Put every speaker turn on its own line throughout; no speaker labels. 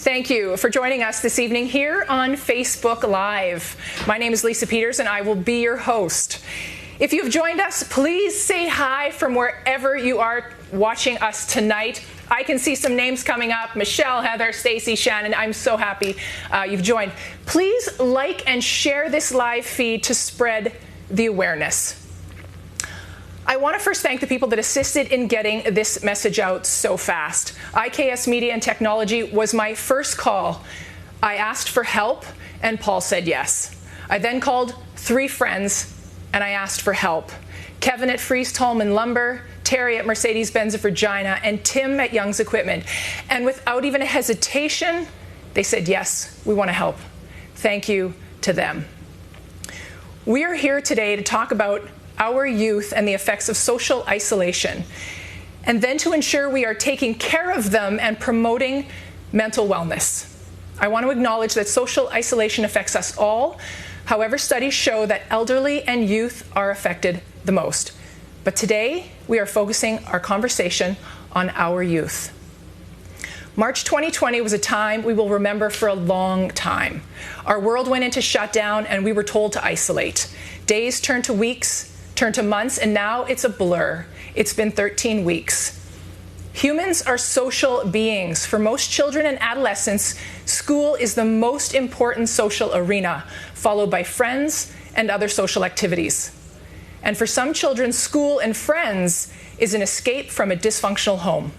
Thank you for joining us this evening here on Facebook Live. My name is Lisa Peters and I will be your host. If you've joined us, please say hi from wherever you are watching us tonight. I can see some names coming up: Michelle, Heather, Stacey, Shannon. I'm so happy you've joined. Please like and share this live feed to spread the awareness. I want to first thank the people that assisted in getting this message out so fast. IKS Media and Technology was my first call. I asked for help, and Paul said yes. I then called 3 friends, and I asked for help. Kevin at Freeze Tolman Lumber, Terry at Mercedes-Benz of Regina, and Tim at Young's Equipment. And without even a hesitation, they said, yes, we want to help. Thank you to them. We are here today to talk about our youth and the effects of social isolation, and then to ensure we are taking care of them and promoting mental wellness. I want to acknowledge that social isolation affects us all. However, studies show that elderly and youth are affected the most. But today, we are focusing our conversation on our youth. March 2020 was a time we will remember for a long time. Our world went into shutdown and we were told to isolate. Days turned to weeks, turned to months, and now it's a blur. It's been 13 weeks. Humans are social beings. For most children and adolescents, school is the most important social arena, followed by friends and other social activities. And for some children, school and friends is an escape from a dysfunctional home.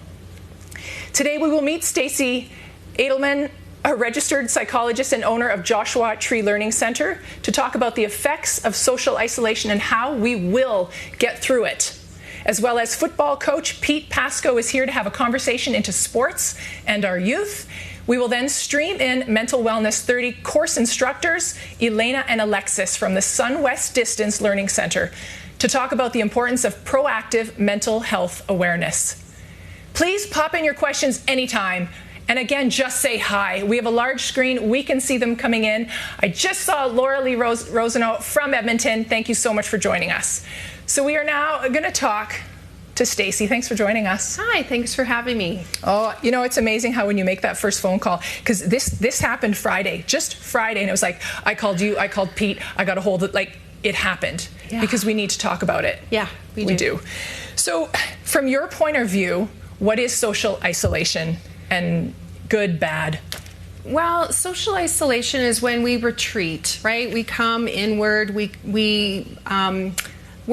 Today we will meet Stacey Adelman, a registered psychologist and owner of Joshua Tree Learning Centre, to talk about the effects of social isolation and how we will get through it. As well as football coach Pete Paczko is here to have a conversation into sports and our youth. We will then stream in Mental Wellness 30 course instructors, Elaina and Alexis from the SunWest Distance Learning Centre, to talk about the importance of proactive mental health awareness. Please pop in your questions anytime. And again, just say hi. We have a large screen. We can see them coming in. I just saw Laura Lee Roseno from Edmonton. Thank you so much for joining us. So we are now going to talk to Stacey. Thanks for joining us.
Hi, thanks for having me.
Oh, you know, it's amazing how when you make that first phone call, because this happened Friday, just Friday, and it was like, I called you, I called Pete, I got a hold of it, like, it happened. Yeah. Because we need to talk about it.
Yeah, we do.
So, from your point of view, what is social isolation, and good, bad?
Well, social isolation is when we retreat, right? We come inward, we're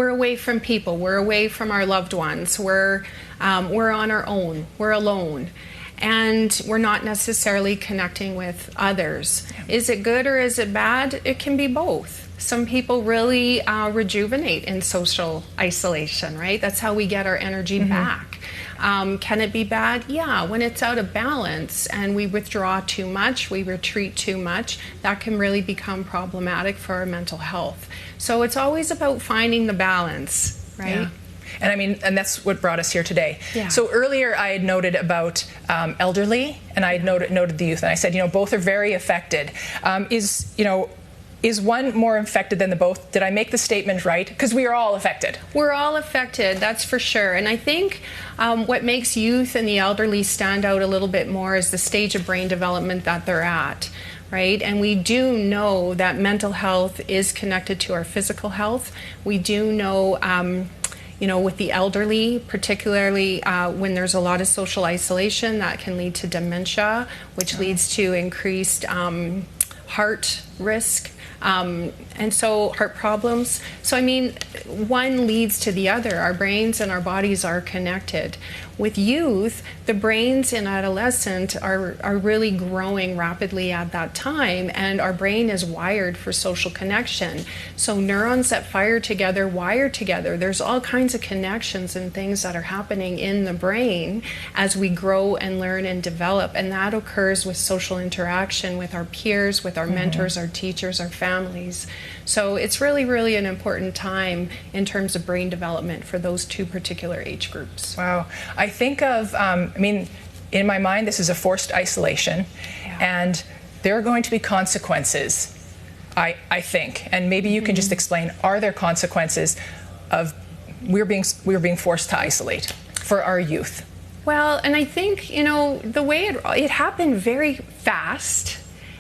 away from people, we're away from our loved ones, we're on our own, we're alone, and we're not necessarily connecting with others. Is it good or is it bad? It can be both. Some people really rejuvenate in social isolation, right? That's how we get our energy back. Can it be bad? Yeah, when it's out of balance and we withdraw too much, we retreat too much, that can really become problematic for our mental health. So it's always about finding the balance, right?
Yeah. And I mean, and that's what brought us here today.
Yeah.
So earlier I had noted about elderly, and I had noted the youth, and I said, you know, both are very affected. Is one more affected than the both? Did I make the statement right? Because we are all affected.
We're all affected, that's for sure. And I think what makes youth and the elderly stand out a little bit more is the stage of brain development that they're at, right? And we do know that mental health is connected to our physical health. We do know with the elderly, particularly when there's a lot of social isolation, that can lead to dementia, which leads to increased heart risk. And so heart problems. So I mean, one leads to the other. Our brains and our bodies are connected. With youth, the brains in adolescent are really growing rapidly at that time, and our brain is wired for social connection. So neurons that fire together wire together. There's all kinds of connections and things that are happening in the brain as we grow and learn and develop, and that occurs with social interaction with our peers, with our mentors, our teachers, our families. So it's really, really an important time in terms of brain development for those two particular age groups.
Wow. I think of, in my mind, this is a forced isolation, and there are going to be consequences, I think. And maybe you can just explain, are there consequences of we're being forced to isolate for our youth?
Well, and I think, the way it happened very fast.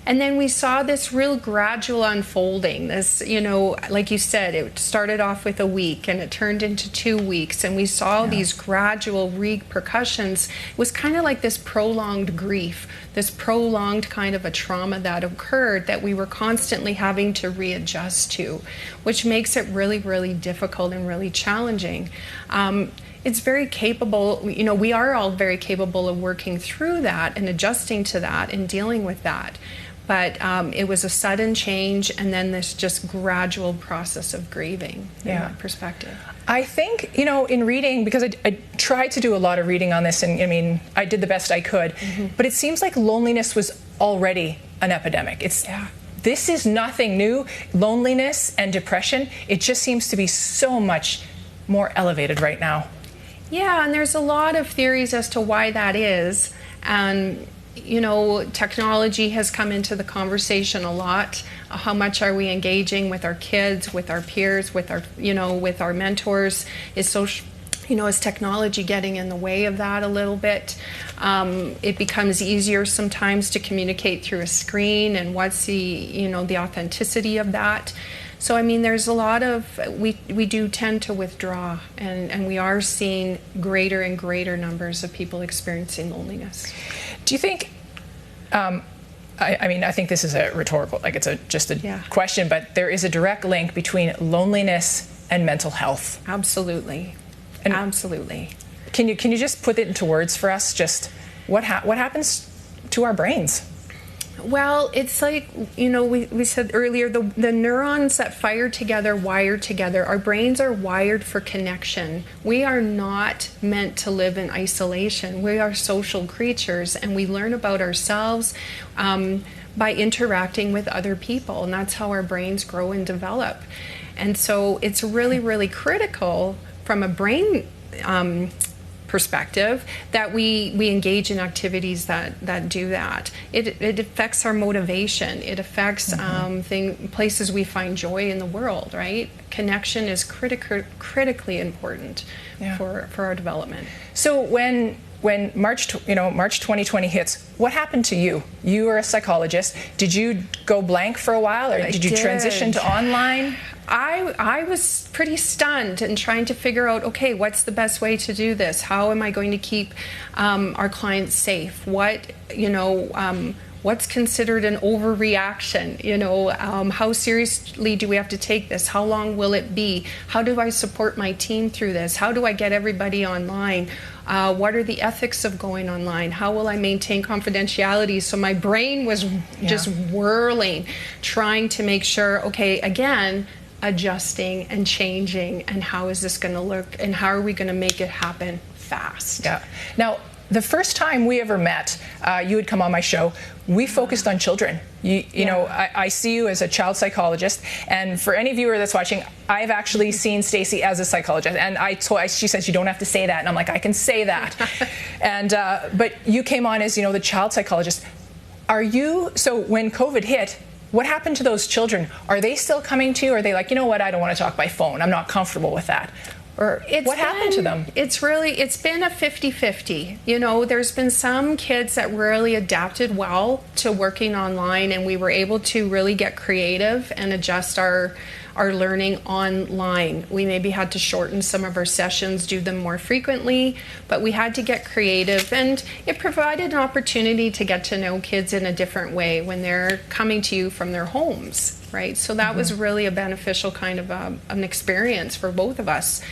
And then we saw this real gradual unfolding. This, like you said, it started off with a week and it turned into 2 weeks. And we saw these gradual repercussions. It was kind of like this prolonged grief, this prolonged kind of a trauma that occurred that we were constantly having to readjust to, which makes it really, really difficult and really challenging. It's very capable, we are all very capable of working through that and adjusting to that and dealing with that. But it was a sudden change and then this just gradual process of grieving in that perspective.
I think, in reading, because I tried to do a lot of reading on this, and I did the best I could, but it seems like loneliness was already an epidemic. This is nothing new. Loneliness and depression, it just seems to be so much more elevated right now.
Yeah, and there's a lot of theories as to why that is. And technology has come into the conversation a lot. How much are we engaging with our kids, with our peers, with our, with our mentors? Is social, is technology getting in the way of that a little bit? It becomes easier sometimes to communicate through a screen, and what's the, the authenticity of that? So, there's a lot of, we do tend to withdraw, and we are seeing greater and greater numbers of people experiencing loneliness.
Do you think, I think this is a rhetorical, it's just a question, but there is a direct link between loneliness and mental health.
Absolutely. And absolutely.
Can you just put it into words for us? Just what happens to our brains?
Well, it's like, we said earlier, the neurons that fire together, wire together. Our brains are wired for connection. We are not meant to live in isolation. We are social creatures, and we learn about ourselves by interacting with other people, and that's how our brains grow and develop. And so it's really, really critical from a brain perspective, that we engage in activities that do that. It affects our motivation. It affects places we find joy in the world, right? Connection is critically important for our development.
So when March 2020 hits, what happened to you? You were a psychologist. Did you go blank for a while, or did you transition to online?
I was pretty stunned and trying to figure out, okay, what's the best way to do this? How am I going to keep our clients safe? What's considered an overreaction? How seriously do we have to take this? How long will it be? How do I support my team through this? How do I get everybody online? What are the ethics of going online? How will I maintain confidentiality? So my brain was just whirling, trying to make sure, okay, again, adjusting and changing, and how is this going to look, and how are we going to make it happen fast?
Yeah. Now, the first time we ever met, you had come on my show, we focused on children. You know, I see you as a child psychologist, and for any viewer that's watching, I've actually seen Stacey as a psychologist, and she says you don't have to say that, and I'm like, I can say that. And but you came on as, the child psychologist. So when COVID hit, what happened to those children? Are they still coming to you? Or are they like, you know what, I don't want to talk by phone, I'm not comfortable with that? Or what happened to them? It's
been a 50-50. There's been some kids that really adapted well to working online, and we were able to really get creative and adjust our learning online. We maybe had to shorten some of our sessions, do them more frequently, but we had to get creative, and it provided an opportunity to get to know kids in a different way when they're coming to you from their homes, right? So that was really a beneficial kind of an experience for both of us.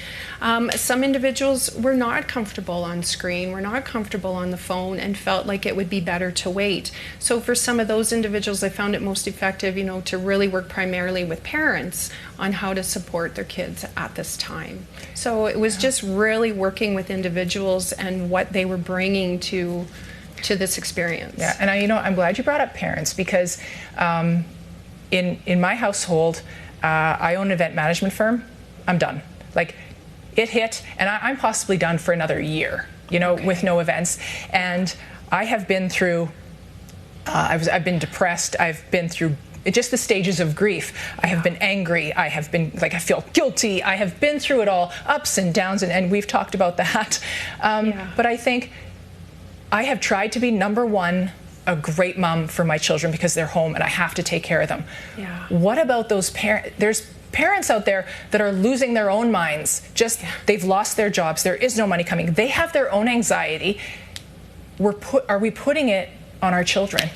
Some individuals were not comfortable on screen, were not comfortable on the phone, and felt like it would be better to wait. So for some of those individuals, I found it most effective, to really work primarily with parents on how to support their kids at this time. So it was just really working with individuals and what they were bringing to this experience.
Yeah, and I'm glad you brought up parents, because in my household, I own an event management firm. I'm done. Like, it hit, and I'm possibly done for another year, with no events. And I have been through, I've been depressed, I've been through just the stages of grief. I have been angry, I have been, I feel guilty, I have been through it all, ups and downs, and we've talked about that. But I think I have tried to be, number one, a great mom for my children, because they're home and I have to take care of them. Yeah. What about those parents? There's parents out there that are losing their own minds. They've lost their jobs. There is no money coming. They have their own anxiety. Are we putting it on our children?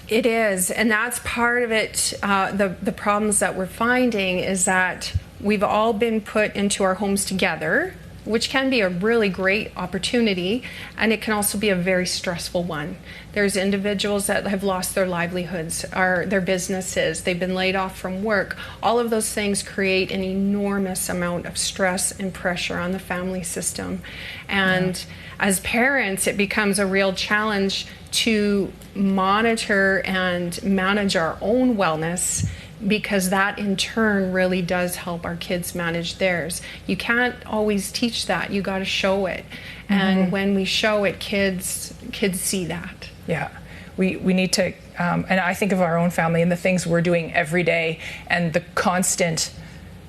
It is, and that's part of it. The problems that we're finding is that we've all been put into our homes together, which can be a really great opportunity, and it can also be a very stressful one. There's individuals that have lost their livelihoods, their businesses, they've been laid off from work. All of those things create an enormous amount of stress and pressure on the family system. And as parents, it becomes a real challenge to monitor and manage our own wellness, because that in turn really does help our kids manage theirs. You can't always teach that, you got to show it. And when we show it, kids see that.
Yeah, we need to, and I think of our own family and the things we're doing every day, and the constant,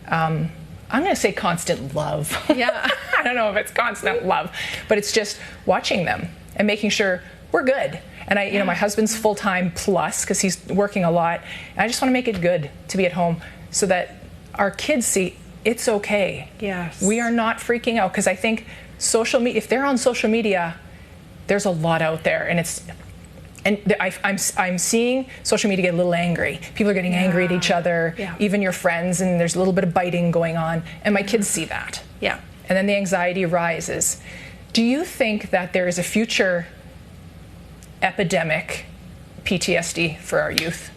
I'm going to say constant love. Yeah. I don't know if it's constant love, but it's just watching them and making sure we're good. And my husband's full-time plus, because he's working a lot. And I just want to make it good to be at home, so that our kids see it's okay.
Yes.
We are not freaking out, because I think social media, if they're on social media, there's a lot out there, and I'm seeing social media get a little angry. People are getting angry at each other, even your friends, and there's a little bit of biting going on, and my kids see that.
Yeah.
And then the anxiety rises. Do you think that there is a future epidemic PTSD for our youth?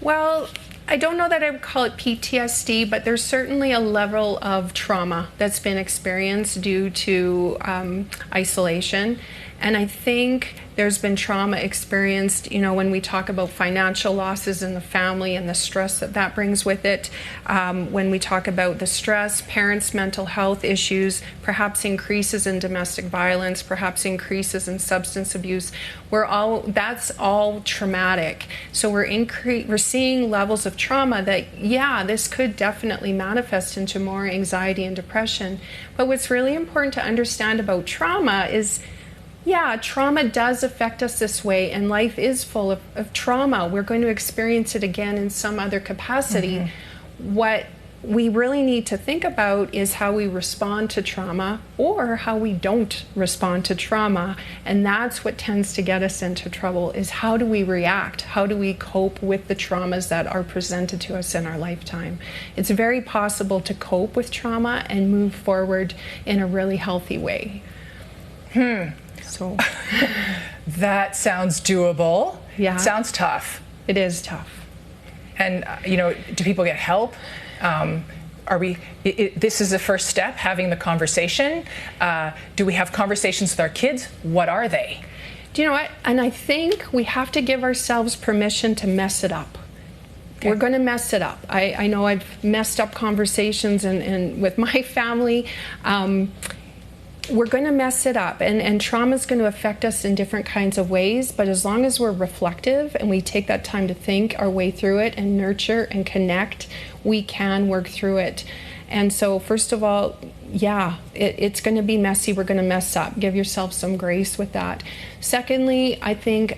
Well, I don't know that I would call it PTSD, but there's certainly a level of trauma that's been experienced due to isolation. And I think there's been trauma experienced, when we talk about financial losses in the family and the stress that brings with it. When we talk about the stress, parents' mental health issues, perhaps increases in domestic violence, perhaps increases in substance abuse. That's all traumatic. So we're seeing levels of trauma that, this could definitely manifest into more anxiety and depression. But what's really important to understand about trauma is, trauma does affect us this way, and life is full of trauma. We're going to experience it again in some other capacity. What we really need to think about is how we respond to trauma or how we don't respond to trauma. And that's what tends to get us into trouble, is how do we react? How do we cope with the traumas that are presented to us in our lifetime? It's very possible to cope with trauma and move forward in a really healthy way. So
that sounds doable.
Yeah.
It sounds tough.
It is tough.
And, do people get help? This is the first step, having the conversation. Do we have conversations with our kids? What are they?
Do you know what? And I think we have to give ourselves permission to mess it up. Okay. We're going to mess it up. I know I've messed up conversations and with my family. We're going to mess it up, and trauma is going to affect us in different kinds of ways, but as long as we're reflective and we take that time to think our way through it and nurture and connect, we can work through it. And so first of all, it's going to be messy. We're going to mess up. Give yourself some grace with that. Secondly, I think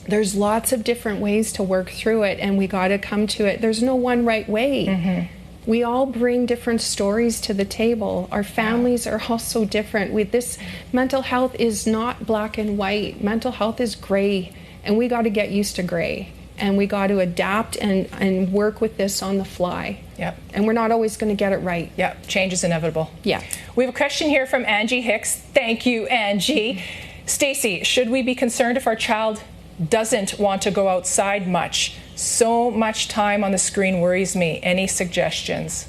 there's lots of different ways to work through it, and we got to come to it. There's no one right way. We all bring different stories to the table. Our families are all so different. This mental health is not black and white. Mental health is gray, and we got to get used to gray, and we got to adapt and work with this on the fly.
Yep.
And we're not always going to get it right.
Yep. Change is inevitable.
Yeah.
We have a question here from Angie Hicks. Thank you, Angie. Stacey, should we be concerned if our child doesn't want to go outside much? So much time on the screen worries me. Any suggestions?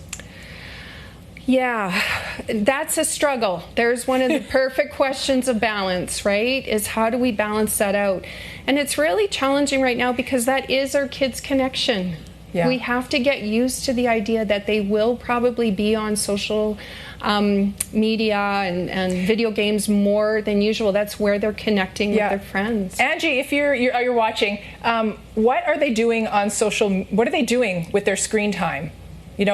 Yeah, that's a struggle. There's one of the perfect questions of balance, right? Is how do we balance that out? And it's really challenging right now because that is our kids' connection. Yeah. We have to get used to the idea that they will probably be on social media and video games more than usual. That's where they're connecting with their friends.
Angie, if you're watching, what are they doing on social? What are they doing with their screen time? And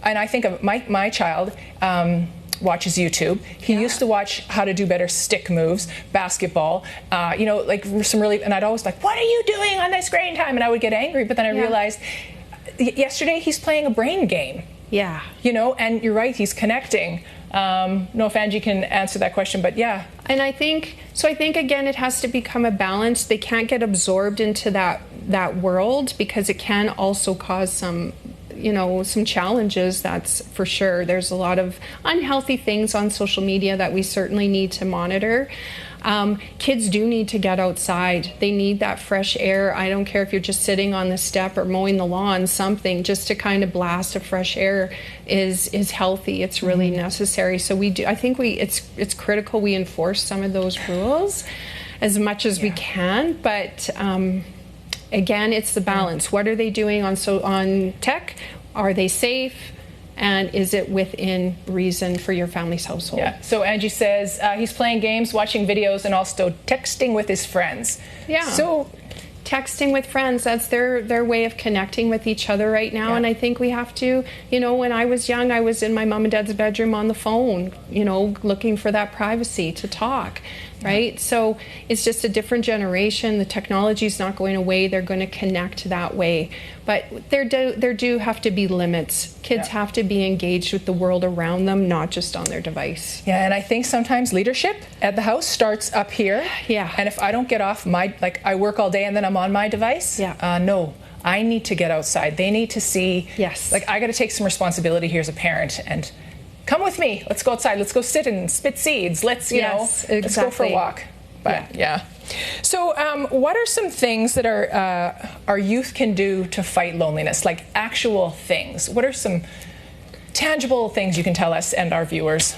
I think of my child watches YouTube. He used to watch how to do better stick moves, basketball, some really, and I'd always like, what are you doing on the screen time? And I would get angry, but then I realized yesterday he's playing a brain game.
Yeah.
And you're right, he's connecting. No, if Angie can answer that question, but yeah.
And I think again, it has to become a balance. They can't get absorbed into that world because it can also cause some challenges, that's for sure. There's a lot of unhealthy things on social media that we certainly need to monitor. Kids do need to get outside. They need that fresh air. I don't care if you're just sitting on the step or mowing the lawn, something just to kind of blast of fresh air is healthy. It's really necessary. So I think it's critical we enforce some of those rules as much as we can, but again, it's the balance. What are they doing on tech? Are they safe? And is it within reason for your family's household?
Yeah. So Angie says he's playing games, watching videos, and also texting with his friends.
Yeah.
So
texting with friends, that's their way of connecting with each other right now. Yeah. And I think we have to, when I was young, I was in my mom and dad's bedroom on the phone, looking for that privacy to talk. Right? So it's just a different generation. The technology is not going away. They're going to connect that way. But there do have to be limits. Kids have to be engaged with the world around them, not just on their device.
Yeah, and I think sometimes leadership at the house starts up here.
Yeah.
And if I don't get off I work all day and then I'm on my device, no. I need to get outside. They need to see.
Yes.
I got to take some responsibility here as a parent and come with me. Let's go outside. Let's go sit and spit seeds. Let's let's go for a walk. But yeah. So what are some things that our youth can do to fight loneliness? Like actual things. What are some tangible things you can tell us and our viewers?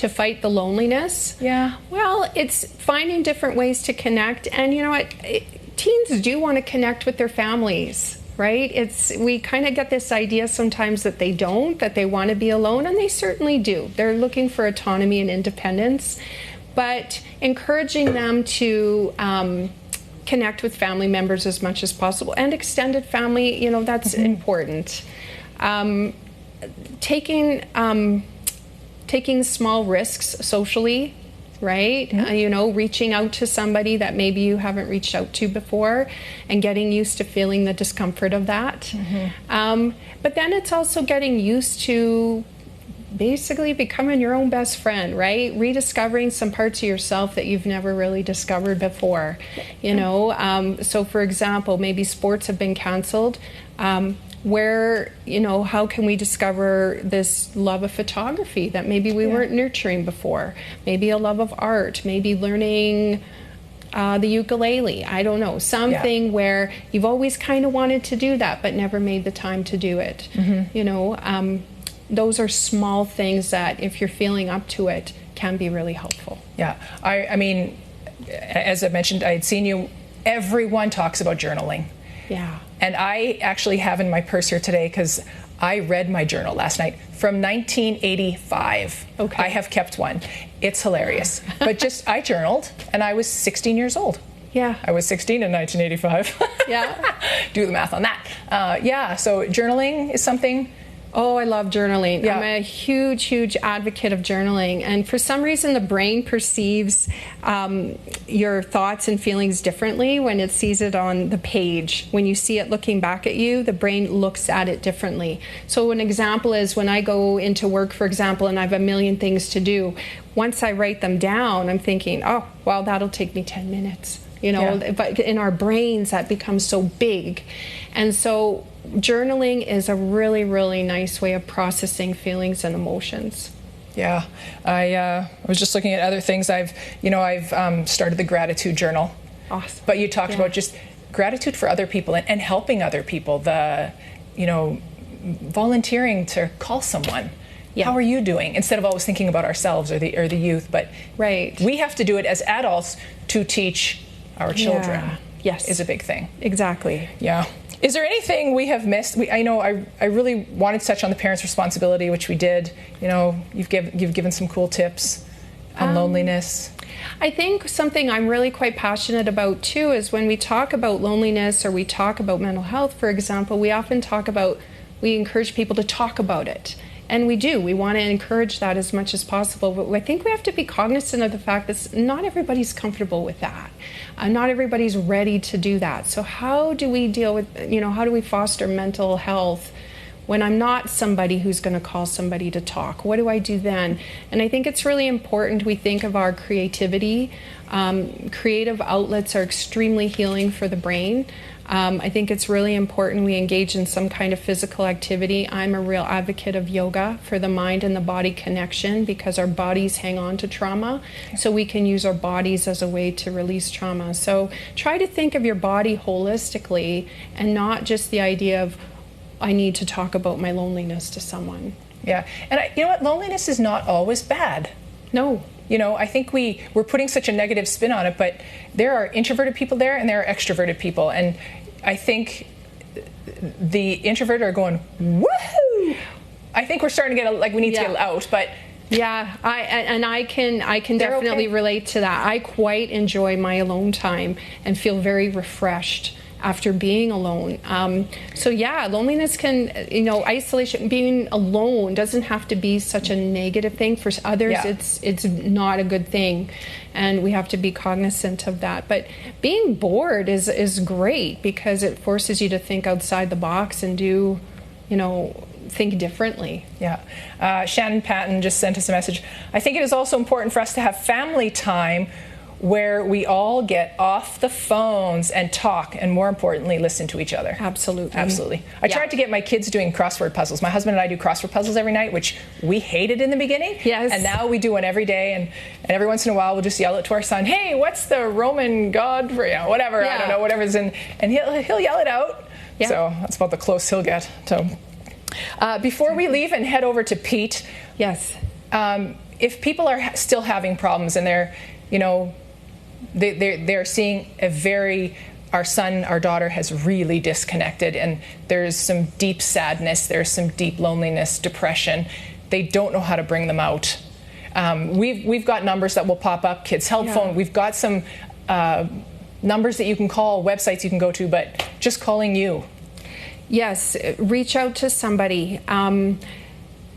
to fight the loneliness?
Yeah.
Well, it's finding different ways to connect. And you know what? Teens do want to connect with their families. Right? We kind of get this idea sometimes that they don't, that they want to be alone, and they certainly do. They're looking for autonomy and independence, but encouraging them to connect with family members as much as possible, and extended family, that's important. Taking small risks socially, right? Reaching out to somebody that maybe you haven't reached out to before, and getting used to feeling the discomfort of that. But then it's also getting used to basically becoming your own best friend, right? Rediscovering some parts of yourself that you've never really discovered before. So for example, maybe sports have been canceled. Where, how can we discover this love of photography that maybe we weren't nurturing before? Maybe a love of art, maybe learning the ukulele, I don't know. Something where you've always kind of wanted to do that but never made the time to do it. Those are small things that, if you're feeling up to it, can be really helpful.
Yeah, I mean, as I mentioned, I had seen you, everyone talks about journaling.
Yeah.
And I actually have in my purse here today, because I read my journal last night from 1985.
Okay.
I have kept one. It's hilarious. But I journaled, and I was 16 years old.
Yeah.
I was 16 in 1985.
Yeah.
Do the math on that. So journaling is something.
Oh, I love journaling.
Yeah.
I'm a huge, huge advocate of journaling. And for some reason, the brain perceives your thoughts and feelings differently when it sees it on the page. When you see it looking back at you, the brain looks at it differently. So an example is when I go into work, for example, and I have a million things to do, once I write them down, I'm thinking, oh, well, that'll take me 10 minutes. But in our brains, that becomes so big. And so journaling is a really, really nice way of processing feelings and emotions.
Yeah, I was just looking at other things. I've started the gratitude journal.
Awesome.
But you talked about just gratitude for other people and helping other people. Volunteering to call someone. Yeah. How are you doing? Instead of always thinking about ourselves or the youth. But we have to do it as adults to teach our children.
Yes,
is a big thing.
Exactly.
Yeah. Is there anything we have missed? I know I really wanted to touch on the parents' responsibility, which we did. You've given some cool tips on loneliness.
I think something I'm really quite passionate about too is when we talk about loneliness or we talk about mental health, for example, we often we encourage people to talk about it. And we do. We want to encourage that as much as possible. But I think we have to be cognizant of the fact that not everybody's comfortable with that. Not everybody's ready to do that. So how do we deal with, how do we foster mental health when I'm not somebody who's going to call somebody to talk? What do I do then? And I think it's really important we think of our creativity. Creative outlets are extremely healing for the brain. I think it's really important we engage in some kind of physical activity. I'm a real advocate of yoga for the mind and the body connection because our bodies hang on to trauma, so we can use our bodies as a way to release trauma. So try to think of your body holistically and not just the idea of, I need to talk about my loneliness to someone.
Yeah, and you know what? Loneliness is not always bad.
No.
I think we're putting such a negative spin on it, but there are introverted people there and there are extroverted people. And I think the introverted are going, woohoo! I think we're starting to get, we need to get out, but...
Yeah, I can definitely relate to that. I quite enjoy my alone time and feel very refreshed after being alone. Loneliness can, isolation, being alone doesn't have to be such a negative thing. For others, it's not a good thing, and we have to be cognizant of that. But being bored is great because it forces you to think outside the box and do, think differently.
Yeah. Shannon Patton just sent us a message. I think it is also important for us to have family time where we all get off the phones and talk, and more importantly, listen to each other.
Absolutely.
I tried to get my kids doing crossword puzzles. My husband and I do crossword puzzles every night, which we hated in the beginning.
Yes.
And now we do one every day, and every once in a while we'll just yell it to our son, hey, what's the Roman god for, whatever, I don't know, whatever's in, and he'll yell it out. Yeah. So that's about the close he'll get. So before we leave and head over to Pete.
Yes.
if people are still having problems and they're, you know, they're seeing our son, our daughter has really disconnected, and there's some deep sadness, there's some deep loneliness, depression. They don't know how to bring them out. We've got numbers that will pop up, Kids Help Phone. We've got some numbers that you can call, websites you can go to, but just calling you.
Yes, reach out to somebody.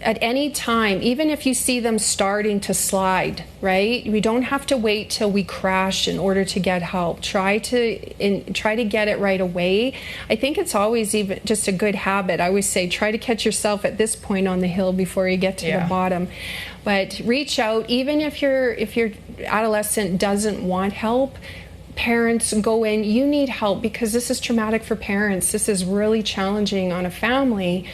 At any time, even if you see them starting to slide, right? We don't have to wait till we crash in order to get help. Try to get it right away. I think it's always even just a good habit. I always say, try to catch yourself at this point on the hill before you get to the bottom. But reach out, even if your adolescent doesn't want help. Parents, go in, you need help, because this is traumatic for parents. This is really challenging on a family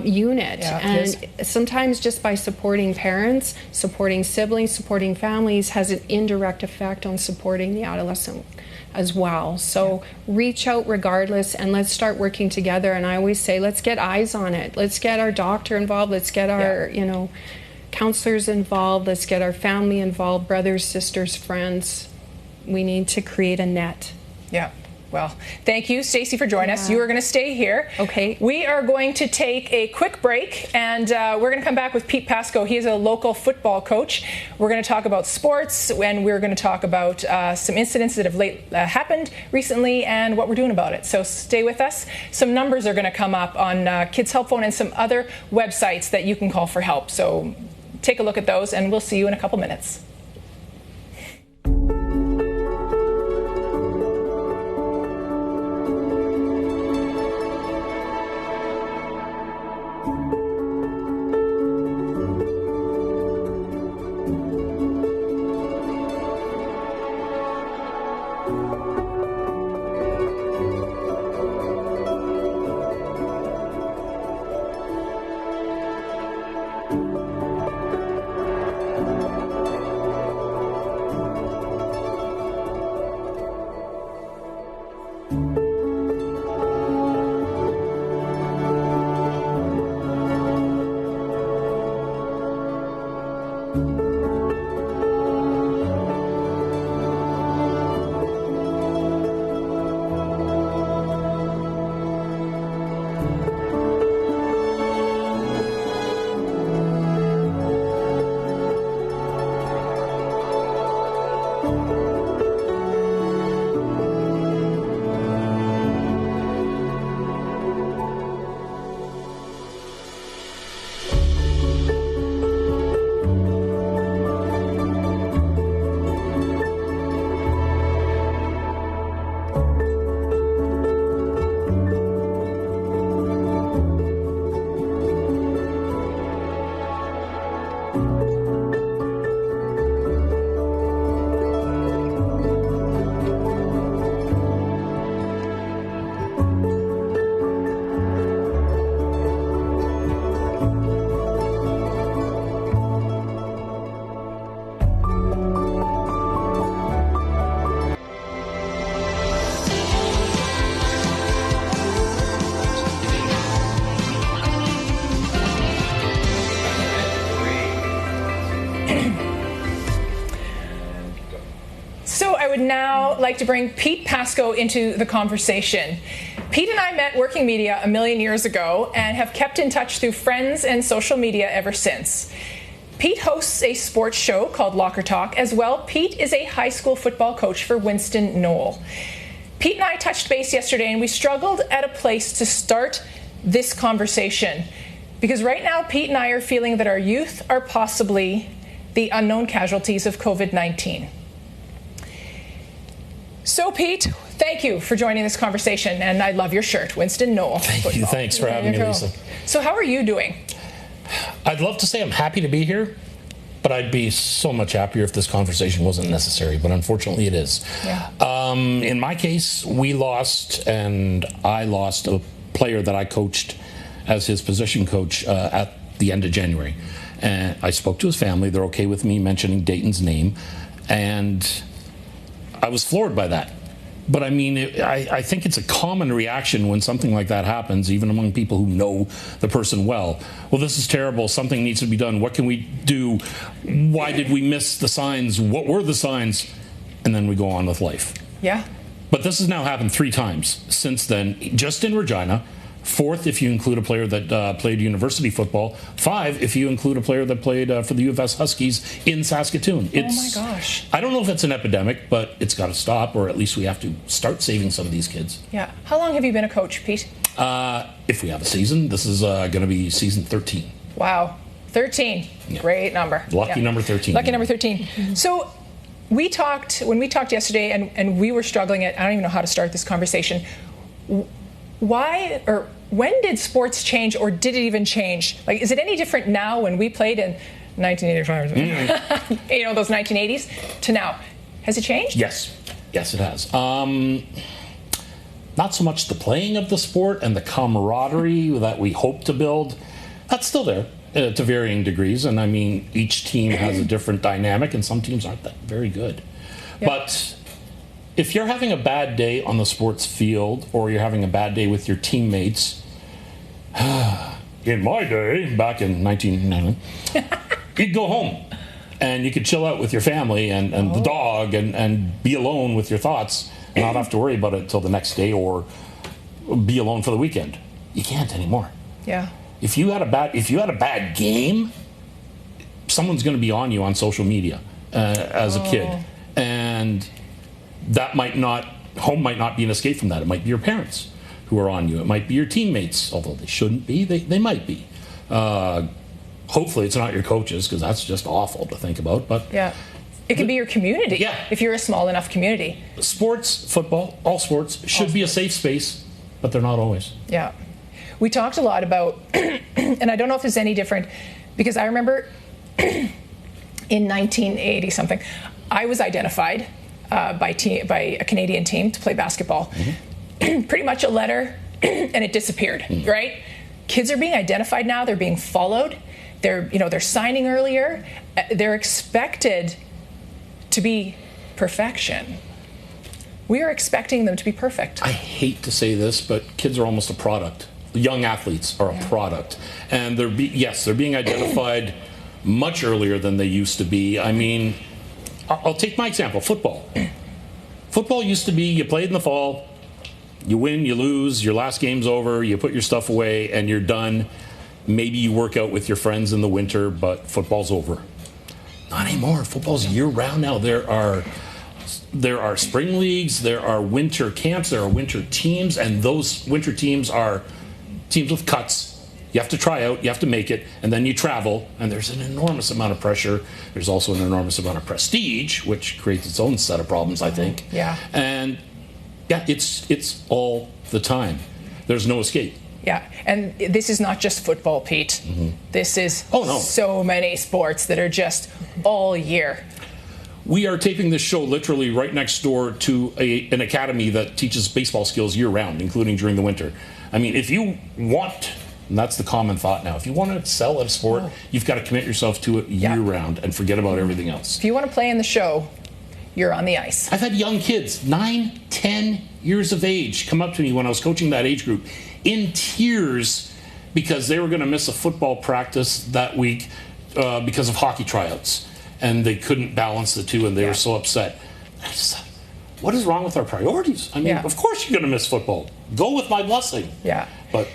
unit. And sometimes just by supporting parents, supporting siblings, supporting families has an indirect effect on supporting the adolescent as well. So reach out regardless, and let's start working together. And I always say, let's get eyes on it. Let's get our doctor involved. Let's get our, you know, counselors involved. Let's get our family involved, brothers, sisters, friends. We need to create a net. Yeah. Well, thank you, Stacey, for joining us. You are going to stay here. Okay. We are going to take a quick break, and we're going to come back with Pete Paczko. He is a local football coach. We're going to talk about sports, and we're going to talk about some incidents that have happened recently and what we're doing about it. So stay with us. Some numbers are going to come up on Kids Help Phone and some other websites that you can call for help. So take a look at those, and we'll see you in a couple minutes. Now like to bring Pete Paczko into the conversation. Pete and I met working media a million years ago and have kept in touch through friends and social media ever since. Pete hosts a sports show called Locker Talk. As well, Pete is a high school football coach for Winston Knoll. Pete and I touched base yesterday, and we struggled at a place to start this conversation, because right now Pete and I are feeling that our youth are possibly the unknown casualties of COVID-19. So, Pete, thank you for joining this conversation, and I love your shirt, Winston Knoll.
Thank you. Thanks for having me, Lisa.
So how are you doing?
I'd love to say I'm happy to be here, but I'd be so much happier if this conversation wasn't necessary, but unfortunately it is. Yeah. In my case, we lost, and I lost a player that I coached as his position coach at the end of January. And I spoke to his family. They're okay with me mentioning Dayton's name, and I was floored by that. But I mean, I think it's a common reaction when something like that happens, even among people who know the person well. Well, this is terrible. Something needs to be done. What can we do? Why did we miss the signs? What were the signs? And then we go on with life.
Yeah.
But this has now happened 3 times since then, just in Regina. 4th, if you include a player that played university football. 5, if you include a player that played for the U of S Huskies in Saskatoon.
Oh my gosh.
I don't know if it's an epidemic, but it's got to stop, or at least we have to start saving some of these kids.
Yeah. How long have you been a coach, Pete?
If we have a season, this is going to be season 13.
Wow. 13. Yeah. Great number.
Lucky number 13.
Lucky number 13. So when we talked yesterday, and we were struggling I don't even know how to start this conversation. Why or when did sports change, or did it even change? Like, is it any different now when we played in 1985, you know, those 1980s, to now? Has it changed?
Yes, it has. Not so much the playing of the sport and the camaraderie that we hope to build. That's still there to varying degrees, and I mean, each team has a different dynamic, and some teams aren't that very good. Yep. But if you're having a bad day on the sports field, or you're having a bad day with your teammates, in my day, back in 1990, you'd go home and you could chill out with your family and the dog and be alone with your thoughts and not have to worry about it until the next day, or be alone for the weekend. You can't anymore.
Yeah.
If you had a bad game, someone's going to be on you on social media as a kid, and home might not be an escape from that. It might be your parents who are on you. It might be your teammates, although they shouldn't be. They might be. Hopefully it's not your coaches, because that's just awful to think about. But
yeah, it could be your community.
Yeah. If
you're a small enough community.
Sports, football, all sports should be a safe space, but they're not always.
Yeah. We talked a lot about, and I don't know if it's any different, because I remember in 1980 something, I was identified by a Canadian team to play basketball. Pretty much a letter, and it disappeared. Right? Kids are being identified now. They're being followed. They're signing earlier. They're expected to be perfection. We are expecting them to be perfect.
I hate to say this, but kids are almost a product. Young athletes are a product, and they're being identified much earlier than they used to be. I mean, I'll take my example, football. Football used to be, you played in the fall, you win, you lose, your last game's over, you put your stuff away, and you're done. Maybe you work out with your friends in the winter, but football's over. Not anymore. Football's year-round now. There are spring leagues, there are winter camps, there are winter teams, and those winter teams are teams with cuts. You have to try out, you have to make it, and then you travel, and there's an enormous amount of pressure. There's also an enormous amount of prestige, which creates its own set of problems, I think.
Yeah.
And yeah, it's all the time. There's no escape.
Yeah, and this is not just football, Pete. This is so many sports that are just all year.
We are taping this show literally right next door to an academy that teaches baseball skills year-round, including during the winter. I mean, if you want, and that's the common thought now, if you want to excel at a sport, you've got to commit yourself to it year-round and forget about everything else.
If you want to play in the show, you're on the ice.
I've had young kids, 9, 10 years of age, come up to me when I was coaching that age group in tears because they were going to miss a football practice that week because of hockey tryouts. And they couldn't balance the two, and they were so upset. I just thought, what is wrong with our priorities? I mean, of course you're going to miss football. Go with my blessing.
Yeah.
But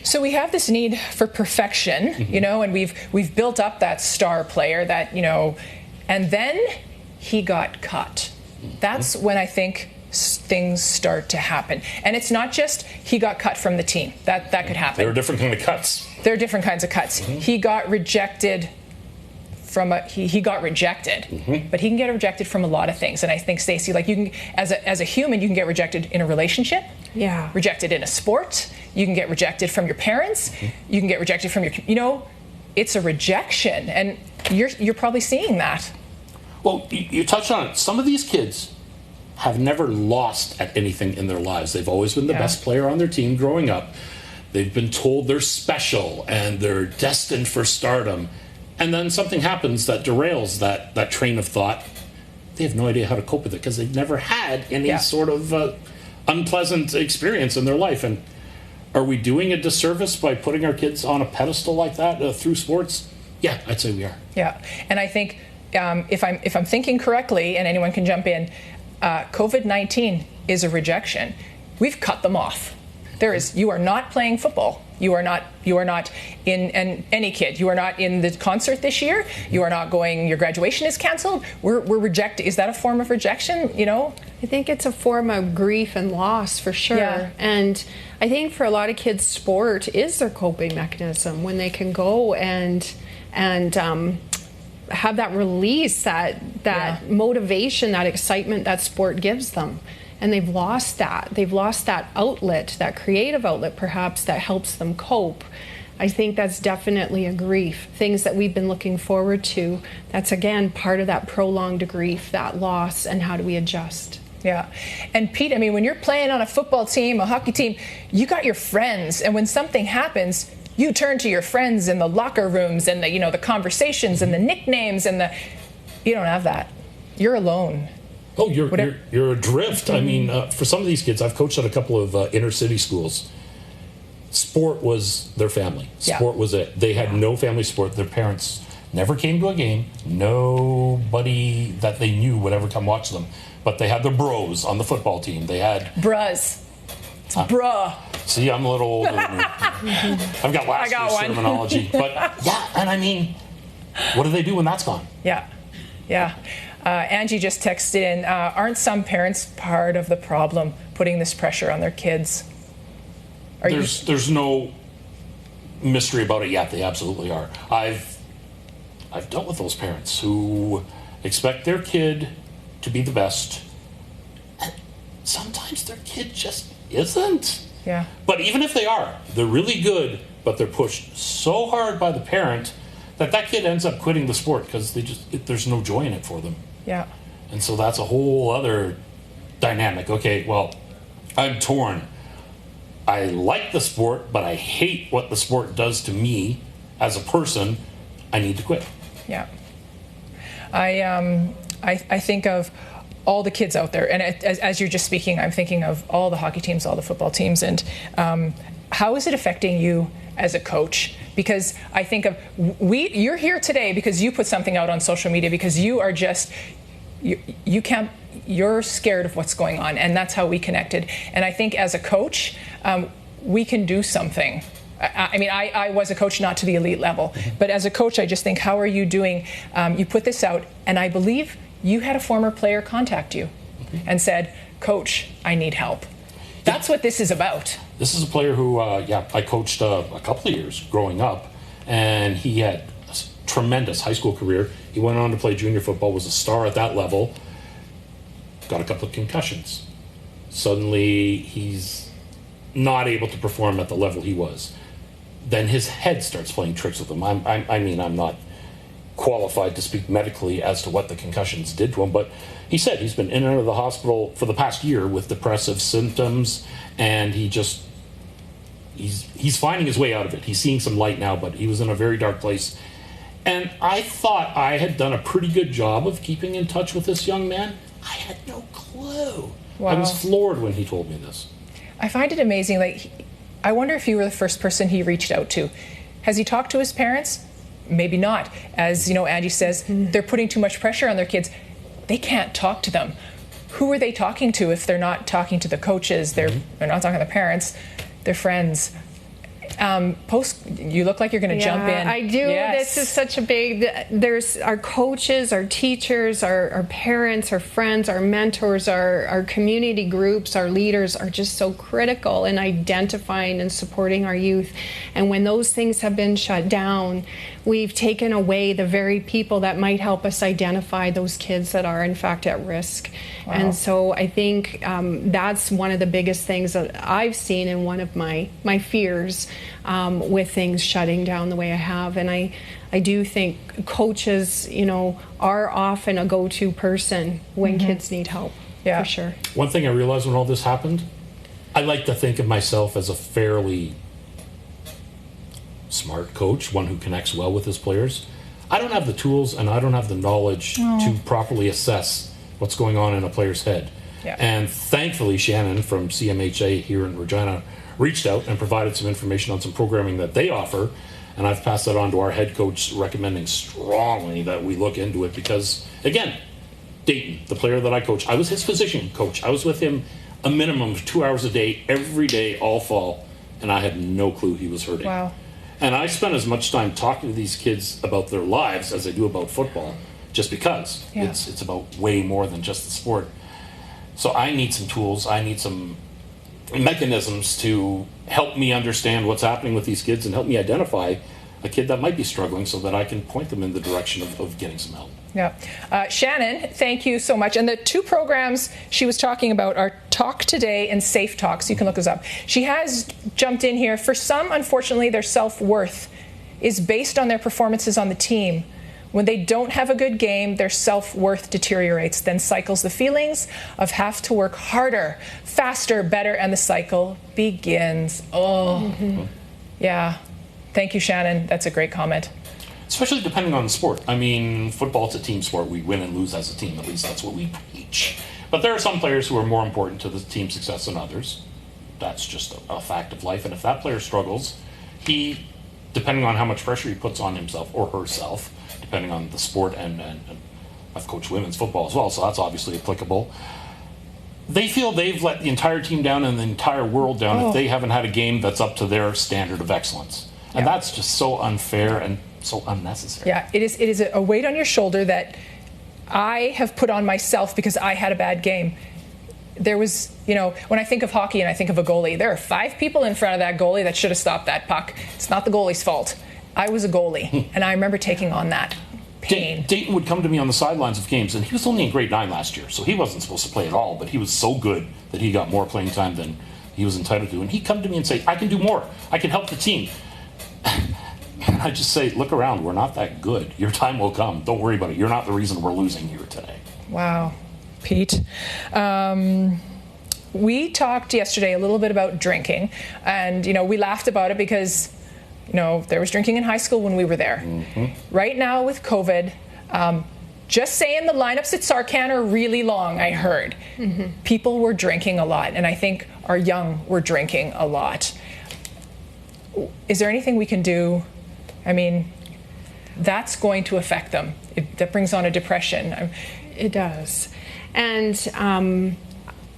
so we have this need for perfection, you know, and we've built up that star player that, you know, and then he got cut. That's when I think things start to happen. And it's not just he got cut from the team. That could happen.
There are different kinds of cuts.
There are different kinds of cuts. He got rejected he got rejected, but he can get rejected from a lot of things. And I think, Stacey, like you can, as a human, you can get rejected in a relationship, rejected in a sport, you can get rejected from your parents, you can get rejected from your, you know, it's a rejection, and you're probably seeing that.
Well, you touched on it. Some of these kids have never lost at anything in their lives. They've always been the best player on their team growing up. They've been told they're special and they're destined for stardom. And then something happens that derails that train of thought, they have no idea how to cope with it because they've never had any sort of unpleasant experience in their life. And are we doing a disservice by putting our kids on a pedestal like that through sports? Yeah, I'd say we are.
Yeah, and I think if I'm thinking correctly, and anyone can jump in, COVID-19 is a rejection. We've cut them off. You are not playing football. You are not in any kid. You are not in the concert this year. You are not going. Your graduation is canceled. We're rejected. Is that a form of rejection?
I think it's a form of grief and loss for sure. Yeah. And I think for a lot of kids, sport is their coping mechanism when they can go and have that release, that motivation, that excitement that sport gives them. And they've lost that. They've lost that outlet, that creative outlet perhaps, that helps them cope. I think that's definitely a grief. Things that we've been looking forward to, that's again part of that prolonged grief, that loss, and how do we adjust?
Yeah. And Pete, I mean, when you're playing on a football team, a hockey team, you got your friends. And when something happens, you turn to your friends in the locker rooms and the conversations and the nicknames and you don't have that. You're alone.
Oh, you're adrift. I mean, for some of these kids, I've coached at a couple of inner city schools. Sport was their family. Sport was it. They had no family sport. Their parents never came to a game. Nobody that they knew would ever come watch them. But they had their bros on the football team. They had...
Bras. It's bruh.
See, I'm a little older than you. I've got last year's terminology. But yeah, and I mean, what do they do when that's gone?
Yeah. Yeah. Angie just texted in, aren't some parents part of the problem putting this pressure on their kids?
There's no mystery about it yet. They absolutely are. I've dealt with those parents who expect their kid to be the best. And sometimes their kid just isn't.
Yeah.
But even if they are, they're really good, but they're pushed so hard by the parent that kid ends up quitting the sport because there's no joy in it for them.
Yeah.
And so that's a whole other dynamic. Okay, well, I'm torn. I like the sport, but I hate what the sport does to me as a person. I need to quit.
Yeah. I think of all the kids out there, and as you're just speaking, I'm thinking of all the hockey teams, all the football teams, and how is it affecting you as a coach? Because I think of you're here today because you put something out on social media because you are just you're scared of what's going on, and that's how we connected. And I think as a coach, we can do something. I mean, I was a coach, not to the elite level, but as a coach, I just think, how are you doing? You put this out, and I believe you had a former player contact you and said, Coach, I need help. That's what this is about. This
is a player who, I coached a couple of years growing up, and he had a tremendous high school career. He went on to play junior football, was a star at that level, got a couple of concussions. Suddenly, he's not able to perform at the level he was. Then his head starts playing tricks with him. I'm not qualified to speak medically as to what the concussions did to him, but he said he's been in and out of the hospital for the past year with depressive symptoms, and he's finding his way out of it. He's seeing some light now, but he was in a very dark place. And I thought I had done a pretty good job of keeping in touch with this young man. I had no clue. Wow. I was floored when he told me this.
I find it amazing. I wonder if you were the first person he reached out to. Has he talked to his parents? Maybe not. As Angie says, they're putting too much pressure on their kids. They can't talk to them. Who are they talking to if they're not talking to the coaches? They're not talking to the parents. They're friends. You look like you're going to jump in.
I do. Yes. This is such a big, there's our coaches, our teachers, our parents, our friends, our mentors, our community groups, our leaders are just so critical in identifying and supporting our youth. And when those things have been shut down, we've taken away the very people that might help us identify those kids that are in fact at risk. Wow. And so I think that's one of the biggest things that I've seen in one of my fears with things shutting down the way I have. And I do think coaches, are often a go-to person when kids need help, for sure.
One thing I realized when all this happened, I like to think of myself as a fairly smart coach, one who connects well with his players. I don't have the tools and I don't have the knowledge to properly assess what's going on in a player's head.
Yeah.
And thankfully, Shannon from CMHA here in Regina reached out and provided some information on some programming that they offer. And I've passed that on to our head coach, recommending strongly that we look into it because, again, Dayton, the player that I coach, I was his physician coach. I was with him a minimum of 2 hours a day, every day, all fall, and I had no clue he was hurting.
Wow.
And I spent as much time talking to these kids about their lives as I do about football, just because it's about way more than just the sport. So I need some tools. I need some mechanisms to help me understand what's happening with these kids and help me identify a kid that might be struggling so that I can point them in the direction of getting some help.
Yeah. Shannon, thank you so much. And the two programs she was talking about are Talk Today and Safe Talk, so you can look those up. She has jumped in here. For some, unfortunately, their self-worth is based on their performances on the team. When they don't have a good game, their self-worth deteriorates, then cycles the feelings of have to work harder, faster, better, and the cycle begins. Yeah. Thank you, Shannon. That's a great comment.
Especially depending on the sport. I mean, football's a team sport. We win and lose as a team. At least that's what we preach. But there are some players who are more important to the team's success than others. That's just a fact of life. And if that player struggles, he, depending on how much pressure he puts on himself or herself, depending on the sport, and I've coached women's football as well, so that's obviously applicable. They feel they've let the entire team down and the entire world down if they haven't had a game that's up to their standard of excellence. And that's just so unfair and so unnecessary.
Yeah, it is a weight on your shoulder that I have put on myself because I had a bad game. There was, when I think of hockey and I think of a goalie, there are 5 people in front of that goalie that should have stopped that puck. It's not the goalie's fault. I was a goalie, and I remember taking on that pain.
Dayton would come to me on the sidelines of games, and he was only in grade 9 last year, so he wasn't supposed to play at all, but he was so good that he got more playing time than he was entitled to. And he'd come to me and say, I can do more. I can help the team. And I just say, look around. We're not that good. Your time will come. Don't worry about it. You're not the reason we're losing here today.
Wow. Pete. We talked yesterday a little bit about drinking, and, we laughed about it because there was drinking in high school when we were there. Right now with COVID, just saying the lineups at Sarcan are really long, I heard. People were drinking a lot, and I think our young were drinking a lot. Is there anything we can do? I mean, that's going to affect them. That brings on a depression.
It does. And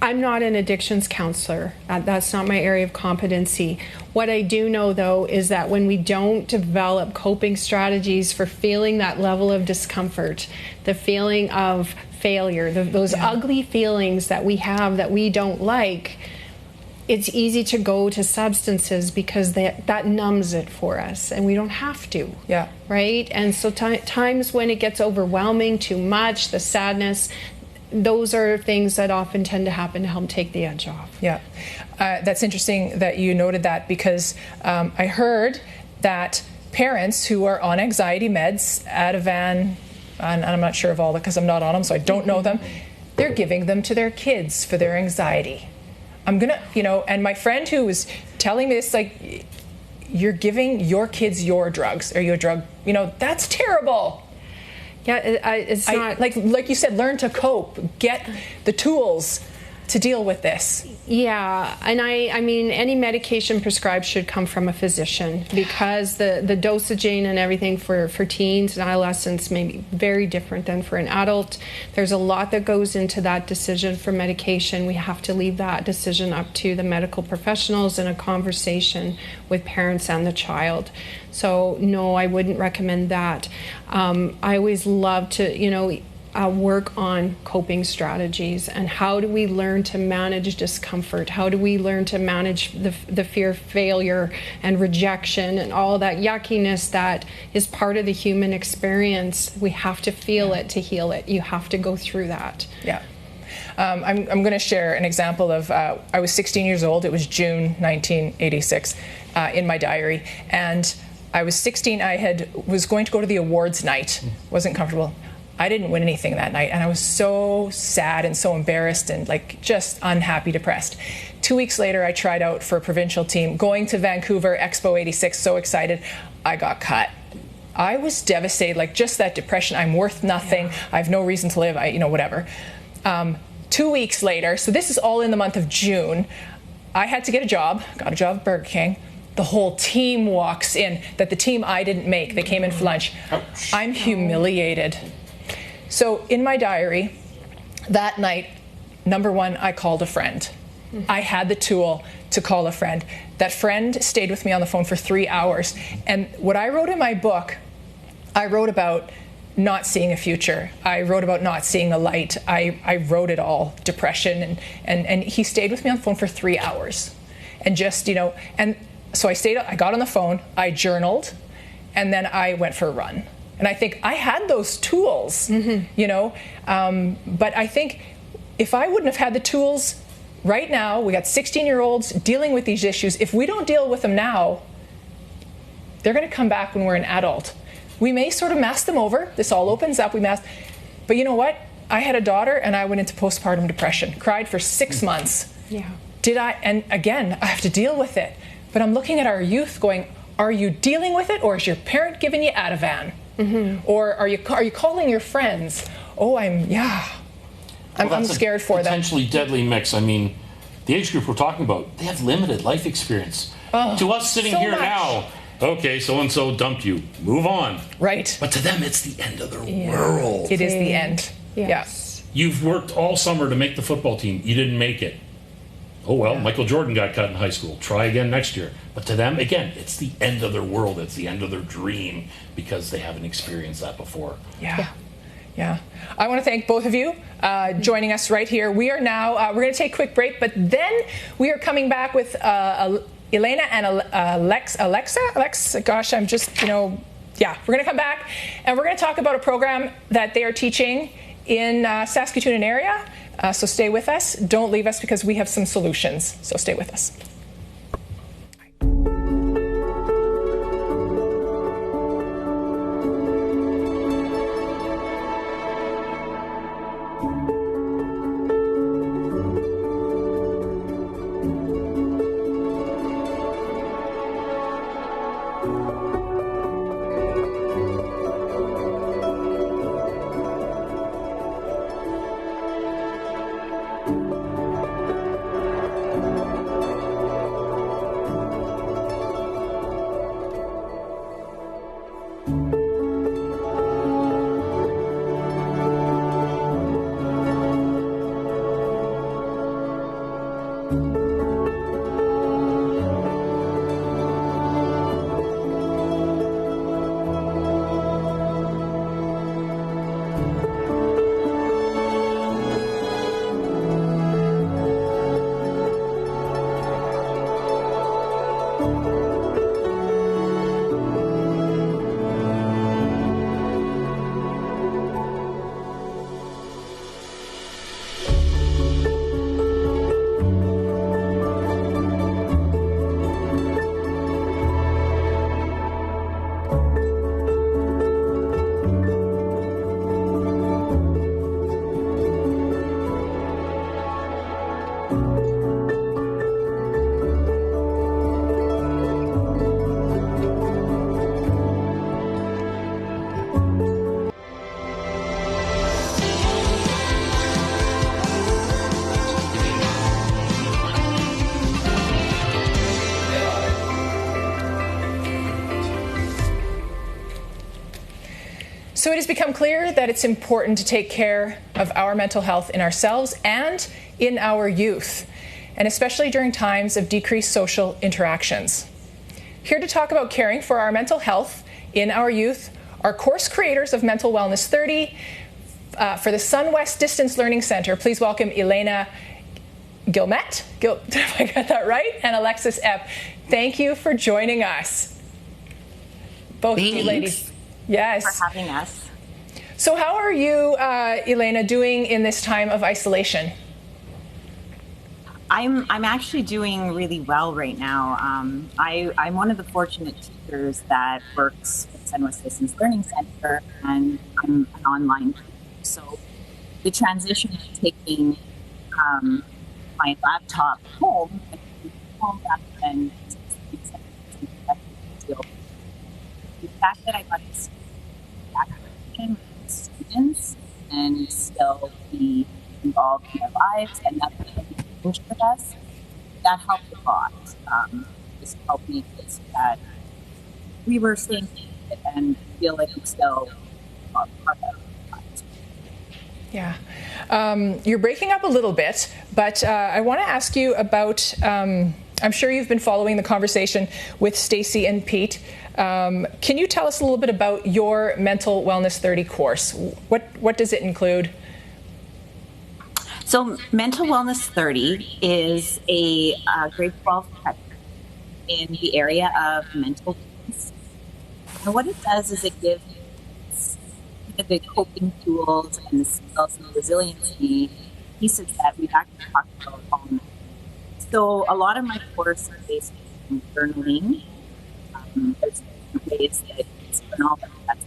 I'm not an addictions counselor. That's not my area of competency. What I do know, though, is that when we don't develop coping strategies for feeling that level of discomfort, the feeling of failure, those ugly feelings that we have that we don't like, it's easy to go to substances because that numbs it for us, and we don't have to.
Yeah.
Right? And so times when it gets overwhelming, too much, the sadness, those are things that often tend to happen to help take the edge off. Yeah.
That's interesting that you noted that, because I heard that parents who are on anxiety meds, Ativan, and I'm not sure of all that because I'm not on them, so I don't know them, they're giving them to their kids for their anxiety. I'm going to, and my friend who was telling me this, like, you're giving your kids your drugs. Are you a drug? That's terrible.
Yeah, it's not...
Like you said, learn to cope. Get the tools to deal with this.
Yeah, and I mean, any medication prescribed should come from a physician, because the dosaging and everything for teens and adolescents may be very different than for an adult. There's a lot that goes into that decision for medication. We have to leave that decision up to the medical professionals in a conversation with parents and the child. So no, I wouldn't recommend that. I always love to, work on coping strategies, and how do we learn to manage discomfort? How do we learn to manage the fear of failure and rejection and all that yuckiness that is part of the human experience? We have to feel it to heal it. You have to go through that.
Yeah. I'm going to share an example of, I was 16 years old. It was June 1986 in my diary. And I was 16. Was going to go to the awards night. Wasn't comfortable. I didn't win anything that night, and I was so sad and so embarrassed and just unhappy, depressed. 2 weeks later, I tried out for a provincial team, going to Vancouver, Expo 86, so excited. I got cut. I was devastated, just that depression. I'm worth nothing. I have no reason to live, whatever. 2 weeks later, so this is all in the month of June, I had to get a job, got a job at Burger King. The whole team walks in, that the team I didn't make, they came in for lunch.
Ouch.
I'm humiliated. So in my diary, that night, number one, I called a friend. I had the tool to call a friend. That friend stayed with me on the phone for 3 hours. And what I wrote in my book, I wrote about not seeing a future. I wrote about not seeing a light. I wrote it all, depression. And he stayed with me on the phone for 3 hours. And just, and so I got on the phone, I journaled, and then I went for a run. And I think I had those tools, but I think if I wouldn't have had the tools right now, we got 16-year-olds dealing with these issues. If we don't deal with them now, they're going to come back when we're an adult. We may sort of mask them over. This all opens up, we mask. But you know what? I had a daughter and I went into postpartum depression, cried for 6 months.
Yeah.
And again, I have to deal with it. But I'm looking at our youth going, are you dealing with it, or is your parent giving you Ativan? Or are you calling your friends? Oh, I'm scared for them.
Potentially deadly mix. I mean, the age group we're talking about, they have limited life experience. To us sitting
so
here
much.
now, okay, so-and-so dumped you, move on.
Right.
But to them, it's the end of their world.
It is the end.
Yes.
You've worked all summer to make the football team. You didn't make it. Oh, well, Michael Jordan got cut in high school. Try again next year. But to them, again, it's the end of their world. It's the end of their dream because they haven't experienced that before.
Yeah. I want to thank both of you joining us right here. We are now, we're going to take a quick break, but then we are coming back with Elaina and Alexa, gosh, I'm just, we're going to come back and we're going to talk about a program that they are teaching in Saskatchewan area. So stay with us. Don't leave us because we have some solutions. So stay with us. So it has become clear that it's important to take care of our mental health in ourselves and in our youth, and especially during times of decreased social interactions. Here to talk about caring for our mental health in our youth are course creators of Mental Wellness 30 for the SunWest Distance Learning Centre. Please welcome Elaina Guilmette, if I got that right, and Alexis Epp. Thank you for joining us. Both of you ladies. Yes.
For having us.
So how are you, Elaina, doing in this time of isolation?
I'm actually doing really well right now. I'm one of the fortunate teachers that works at SunWest Distance Learning Centre, and I'm an online teacher. So the transition of taking my laptop home rather than the fact that I got to with students and still be involved in their lives and that they engaged with us, that helped a lot. Just helped me feel that we were staying connected and feel like we still are part of it.
Yeah. You're breaking up a little bit, but I want to ask you about, I'm sure you've been following the conversation with Stacey and Pete. Can you tell us a little bit about your Mental Wellness 30 course? What does it include?
So Mental Wellness 30 is a grade 12 credit in the area of mental wellness. And what it does is it gives the coping tools and the skills and the resiliency pieces that we've actually talked about all night. So a lot of my course is based on journaling. There's ways that it's journal, that's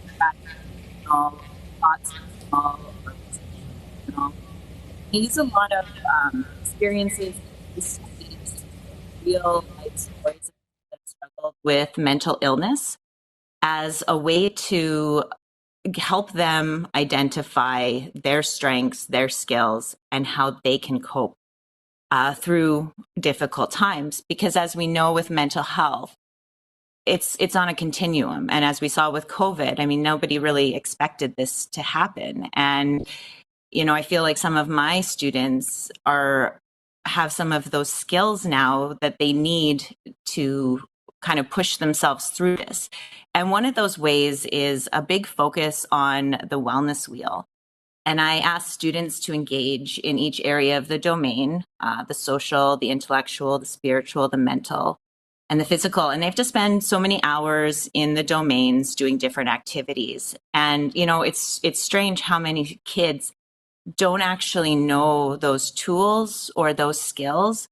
journal, thoughts journal, or journal. I use a lot of experiences, real life stories that struggled with mental illness as a way to help them identify their strengths, their skills, and how they can cope through difficult times. Because as we know with mental health, it's on a continuum. And as we saw with COVID, I mean, nobody really expected this to happen. And, you know, I feel like some of my students have some of those skills now that they need to kind of push themselves through this. And one of those ways is a big focus on the wellness wheel. And I ask students to engage in each area of the domain, the social, the intellectual, the spiritual, the mental, and the physical. And they have to spend so many hours in the domains doing different activities. And, you know, it's strange how many kids don't actually know those tools or those skills.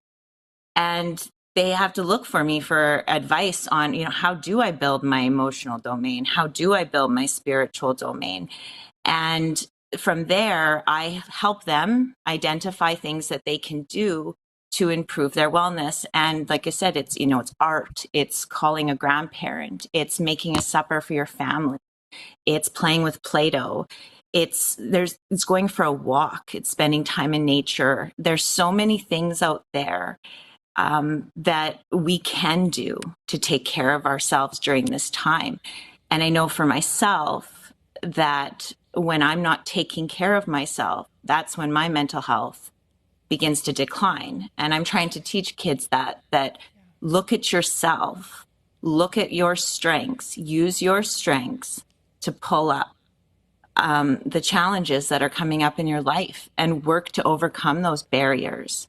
And they have to look for me for advice on, you know, how do I build my emotional domain? How do I build my spiritual domain? And from there, I help them identify things that they can do to improve their wellness. And like I said, it's, you know, it's art, it's calling a grandparent, it's making a supper for your family, it's playing with Play-Doh, it's going for a walk, it's spending time in nature. There's so many things out there that we can do to take care of ourselves during this time. And I know for myself that when I'm not taking care of myself, that's when my mental health begins to decline. And I'm trying to teach kids that look at yourself, look at your strengths, use your strengths to pull up the challenges that are coming up in your life and work to overcome those barriers.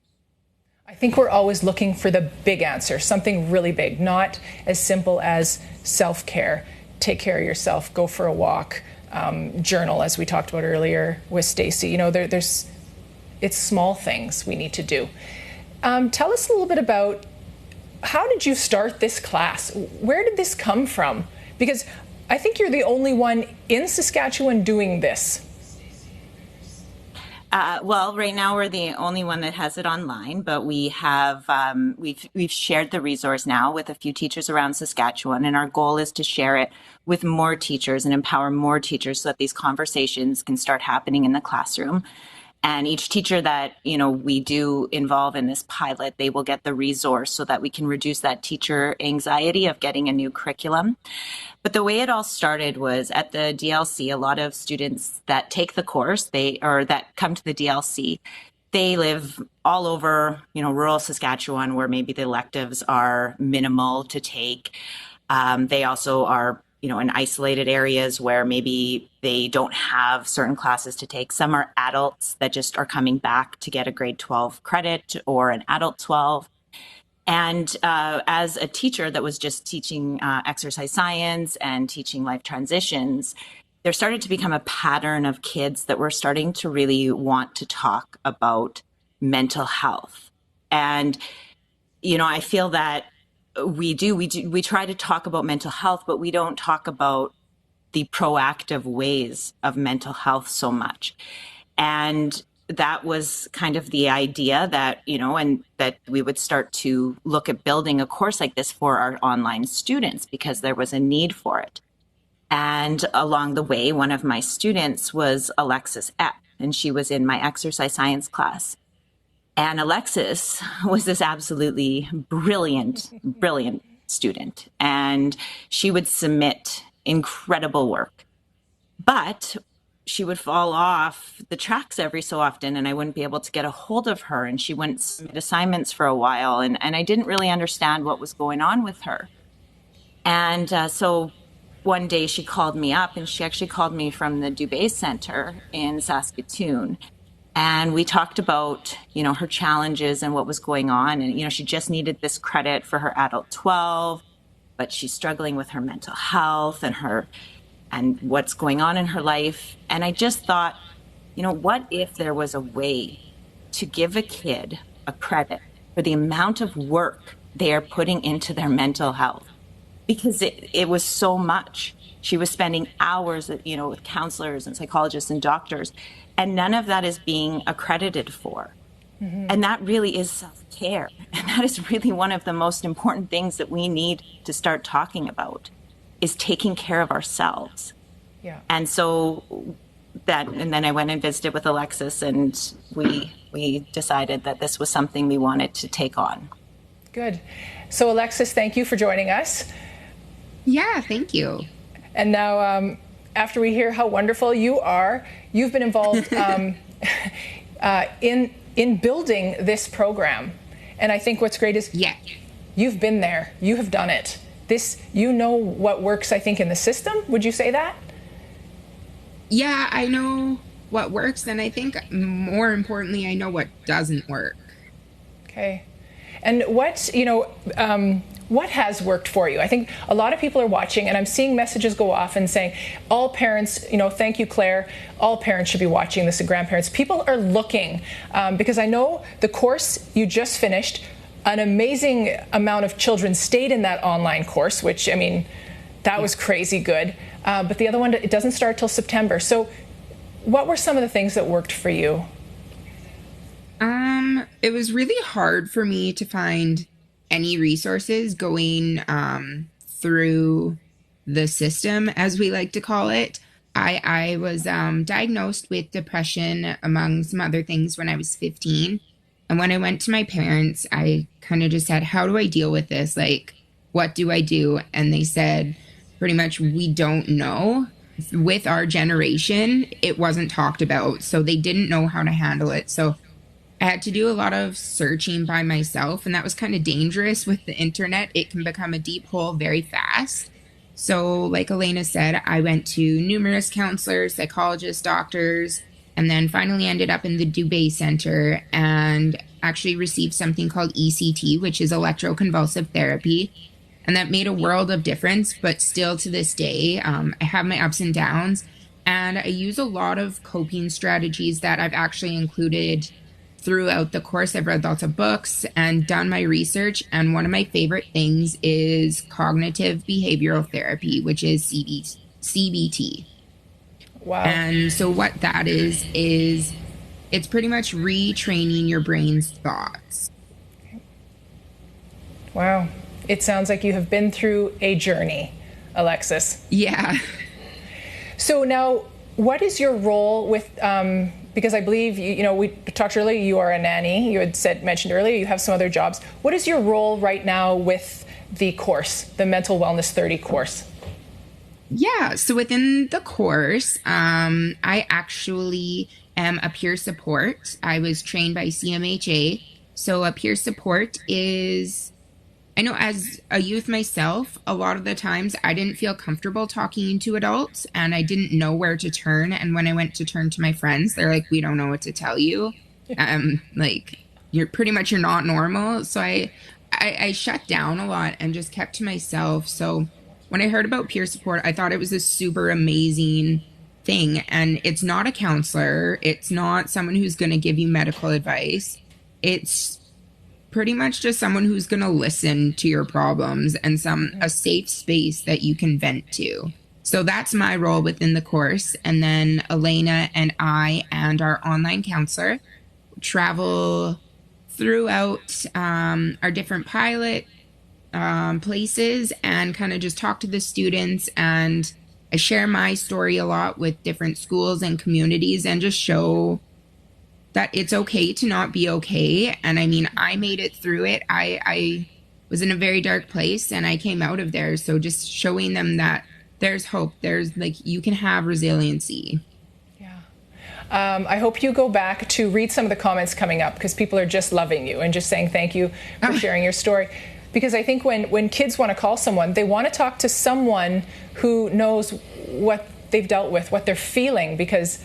I think we're always looking for the big answer, something really big, not as simple as self-care. Take care of yourself, go for a walk, journal, as we talked about earlier with Stacey. You know, it's small things we need to do. Tell us a little bit about, how did you start this class? Where did this come from? Because I think you're the only one in Saskatchewan doing this.
Well, right now we're the only one that has it online, but we have we've shared the resource now with a few teachers around Saskatchewan, and our goal is to share it with more teachers and empower more teachers so that these conversations can start happening in the classroom. And each teacher that, you know, we do involve in this pilot, they will get the resource so that we can reduce that teacher anxiety of getting a new curriculum. But the way it all started was at the DLC. A lot of students that take the course, that come to the DLC, they live all over, you know, rural Saskatchewan, where maybe the electives are minimal to take. They also are, you know, in isolated areas where maybe they don't have certain classes to take. Some are adults that just are coming back to get a grade 12 credit or an adult 12. And as a teacher that was just teaching exercise science and teaching life transitions, there started to become a pattern of kids that were starting to really want to talk about mental health. And, you know, I feel that we try to talk about mental health, but we don't talk about the proactive ways of mental health so much. And that was kind of the idea that, you know, and that we would start to look at building a course like this for our online students because there was a need for it. And along the way, one of my students was Alexis Epp. and she was in my exercise science class. And Alexis was this absolutely brilliant student. And she would submit incredible work. But she would fall off the tracks every so often, and I wouldn't be able to get a hold of her, and she wouldn't submit assignments for a while. And I didn't really understand what was going on with her. And so one day she called me up, and she actually called me from the Dubé Center in Saskatchewan. And we talked about, her challenges and what was going on. And, she just needed this credit for her adult 12, but she's struggling with her mental health and what's going on in her life. And I just thought, what if there was a way to give a kid a credit for the amount of work they are putting into their mental health? Because it was so much. She was spending hours, with counselors and psychologists and doctors, and none of that is being accredited for. Mm-hmm. And that really is self-care. And that is really one of the most important things that we need to start talking about, is taking care of ourselves. Yeah. And so and then I went and visited with Alexis, and we decided that this was something we wanted to take on.
Good. So Alexis, thank you for joining us.
Yeah, thank you.
And now, after we hear how wonderful you are, you've been involved in building this program. And I think what's great is you've been there, you have done it. You know what works, I think, in the system. Would you say that?
Yeah, I know what works, and I think more importantly, I know what doesn't work. Okay.
And what has worked for you? I think a lot of people are watching, and I'm seeing messages go off and saying, all parents, thank you, Claire, all parents should be watching this, and grandparents. People are looking, because I know the course you just finished, an amazing amount of children stayed in that online course, which, that was crazy good. But the other one, it doesn't start till September. So what were some of the things that worked for you?
It was really hard for me to find any resources going through the system, as we like to call it. I was diagnosed with depression, among some other things, when I was 15. And when I went to my parents, I kind of just said, how do I deal with this? Like, what do I do? And they said, pretty much, we don't know. With our generation, it wasn't talked about, so they didn't know how to handle it. So I had to do a lot of searching by myself, and that was kind of dangerous with the internet. It can become a deep hole very fast. So like Elaina said, I went to numerous counselors, psychologists, doctors, and then finally ended up in the Dubé Center and actually received something called ECT, which is electroconvulsive therapy. And that made a world of difference, but still to this day, I have my ups and downs. And I use a lot of coping strategies that I've actually included throughout the course. I've read lots of books and done my research. And one of my favorite things is cognitive behavioral therapy, which is CBT.
Wow.
And so what that is it's pretty much retraining your brain's thoughts.
Wow. It sounds like you have been through a journey, Alexis.
Yeah.
So now, what is your role with, because I believe, we talked earlier, you are a nanny. You had mentioned earlier, you have some other jobs. What is your role right now with the course, the Mental Wellness 30 course?
Yeah, so within the course, I actually am a peer support. I was trained by CMHA. So a peer support is, I know as a youth myself, a lot of the times I didn't feel comfortable talking to adults and I didn't know where to turn. And when I went to turn to my friends, they're like, we don't know what to tell you. Like, you're not normal. So I shut down a lot and just kept to myself. So when I heard about peer support, I thought it was a super amazing thing. And it's not a counselor. It's not someone who's going to give you medical advice. It's pretty much just someone who's going to listen to your problems and a safe space that you can vent to. So that's my role within the course. And then Elaina and I and our online counselor travel throughout our different pilot places and kind of just talk to the students and I share my story a lot with different schools and communities and just show that it's okay to not be okay. And I mean, I made it through it. I was in a very dark place and I came out of there. So just showing them that there's hope. There's like, you can have resiliency.
I hope you go back to read some of the comments coming up, because people are just loving you and just saying thank you for sharing your story. Because I think when kids want to call someone, they want to talk to someone who knows what they've dealt with, what they're feeling, because,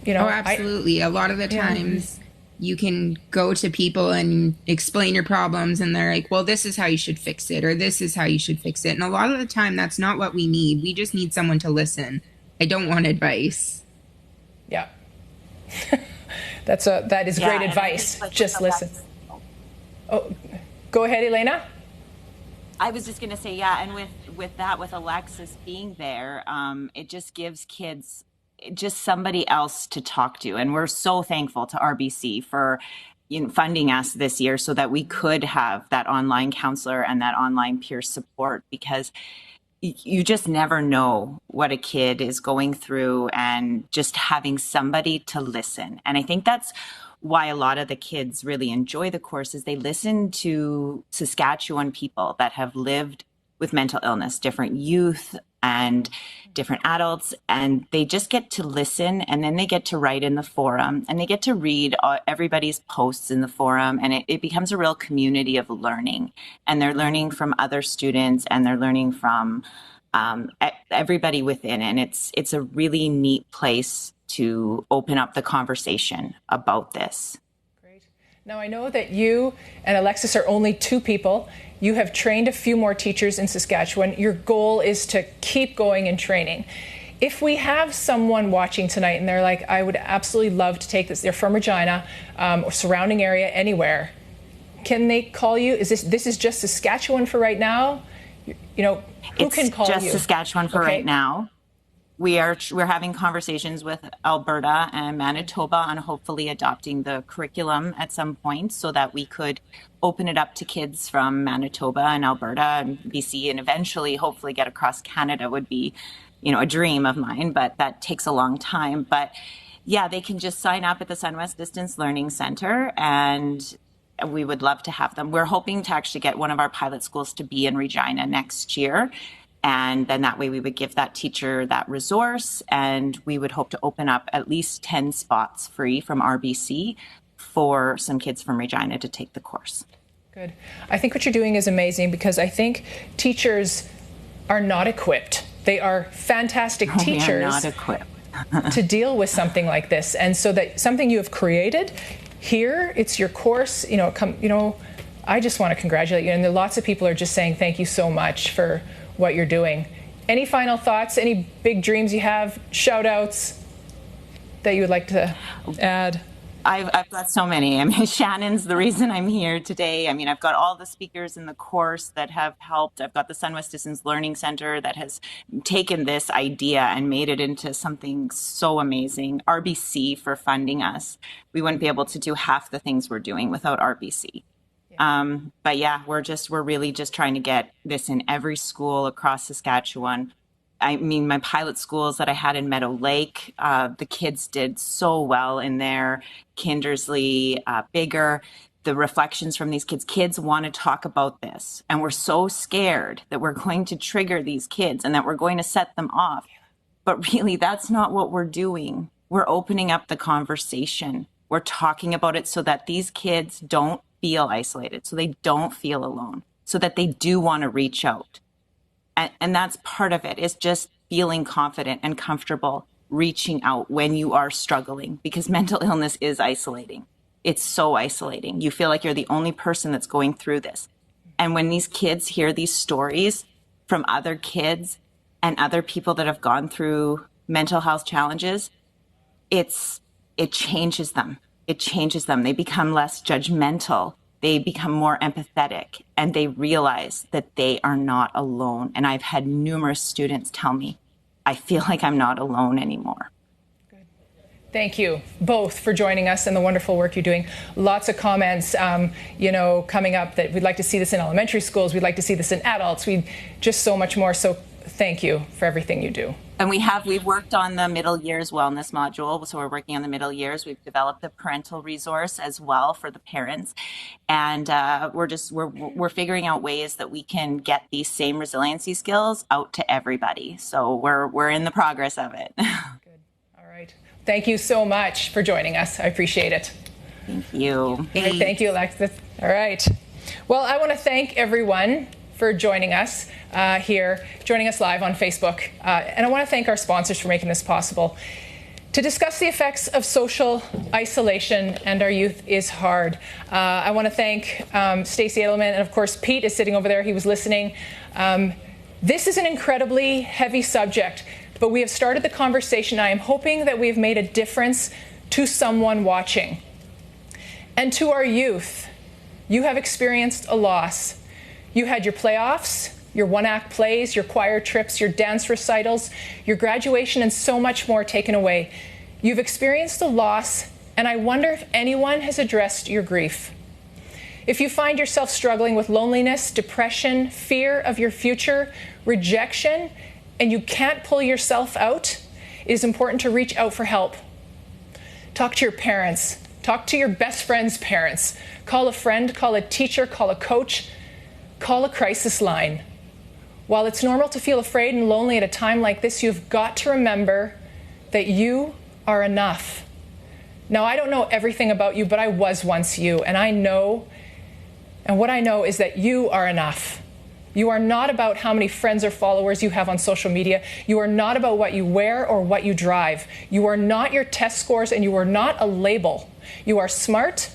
you know.
Oh, absolutely. A lot of the times you can go to people and explain your problems and they're like, well, this is how you should fix it, or this is how you should fix it. And a lot of the time that's not what we need. We just need someone to listen. I don't want advice.
Yeah. That is great advice. Just listen. Oh, go ahead, Elaina.
I was just going to say, and with Alexis being there, it just gives kids just somebody else to talk to. And we're so thankful to RBC for funding us this year so that we could have that online counselor and that online peer support, because you just never know what a kid is going through, and just having somebody to listen. And I think that's why a lot of the kids really enjoy the courses. They listen to Saskatchewan people that have lived with mental illness, different youth and different adults, and they just get to listen, and then they get to write in the forum, and they get to read everybody's posts in the forum, and it becomes a real community of learning. And they're learning from other students, and they're learning from everybody within, and it's a really neat place to open up the conversation about this.
Great. Now, I know that you and Alexis are only two people. You have trained a few more teachers in Saskatchewan. Your goal is to keep going and training. If we have someone watching tonight and they're like, I would absolutely love to take this, they're from Regina or surrounding area, anywhere, can they call you? This is just Saskatchewan for right now? You know, who can call you?
It's just Saskatchewan for right now. We're having conversations with Alberta and Manitoba on hopefully adopting the curriculum at some point so that we could open it up to kids from Manitoba and Alberta and BC, and eventually hopefully get across Canada would be, a dream of mine, but that takes a long time. But yeah, they can just sign up at the SunWest Distance Learning Centre, and we would love to have them. We're hoping to actually get one of our pilot schools to be in Regina next year. And then that way we would give that teacher that resource, and we would hope to open up at least 10 spots free from RBC for some kids from Regina to take the course.
Good. I think what you're doing is amazing, because I think teachers are not equipped. They are fantastic teachers.
They are not equipped
to deal with something like this. And so that something you have created here, it's your course, I just want to congratulate you. And there lots of people are just saying thank you so much for what you're doing. Any final thoughts, any big dreams you have, shout outs that you would like to add?
I've got so many. I mean, Shannon's the reason I'm here today. I mean, I've got all the speakers in the course that have helped. I've got the SunWest Distance Learning Centre that has taken this idea and made it into something so amazing. RBC for funding us. We wouldn't be able to do half the things we're doing without RBC. But yeah, we're really just trying to get this in every school across Saskatchewan. I mean, my pilot schools that I had in Meadow Lake, the kids did so well in there. Kindersley, Bigger, the reflections from these kids want to talk about this. And we're so scared that we're going to trigger these kids and that we're going to set them off. But really, that's not what we're doing. We're opening up the conversation. We're talking about it so that these kids don't feel isolated, so they don't feel alone, so that they do want to reach out. And that's part of it, is just feeling confident and comfortable reaching out when you are struggling, because mental illness is isolating. It's so isolating. You feel like you're the only person that's going through this. And when these kids hear these stories from other kids and other people that have gone through mental health challenges, it changes them. It changes them. They become less judgmental. They become more empathetic, and they realize that they are not alone. And I've had numerous students tell me, I feel like I'm not alone anymore.
Good. Thank you both for joining us and the wonderful work you're doing. Lots of comments, coming up that we'd like to see this in elementary schools. We'd like to see this in adults. Just so much more. So thank you for everything you do.
And we've worked on the middle years wellness module. So we're working on the middle years. We've developed the parental resource as well for the parents. And we're figuring out ways that we can get these same resiliency skills out to everybody. So we're in the progress of it.
Good. All right. Thank you so much for joining us. I appreciate it.
Thank you.
Right, thank you, Alexis. All right. Well, I want to thank everyone for joining us joining us live on Facebook. And I want to thank our sponsors for making this possible. To discuss the effects of social isolation and our youth is hard. I want to thank Stacey Adelman, and of course, Pete is sitting over there. He was listening. This is an incredibly heavy subject, but we have started the conversation. I am hoping that we have made a difference to someone watching. And to our youth, you have experienced a loss. You had your playoffs, your one-act plays, your choir trips, your dance recitals, your graduation, and so much more taken away. You've experienced a loss, and I wonder if anyone has addressed your grief. If you find yourself struggling with loneliness, depression, fear of your future, rejection, and you can't pull yourself out, it is important to reach out for help. Talk to your parents. Talk to your best friend's parents. Call a friend, call a teacher, call a coach. Call a crisis line. While it's normal to feel afraid and lonely at a time like this, you've got to remember that you are enough. Now, I don't know everything about you, but I was once you, and what I know is that you are enough. You are not about how many friends or followers you have on social media. You are not about what you wear or what you drive. You are not your test scores, and you are not a label. You are smart.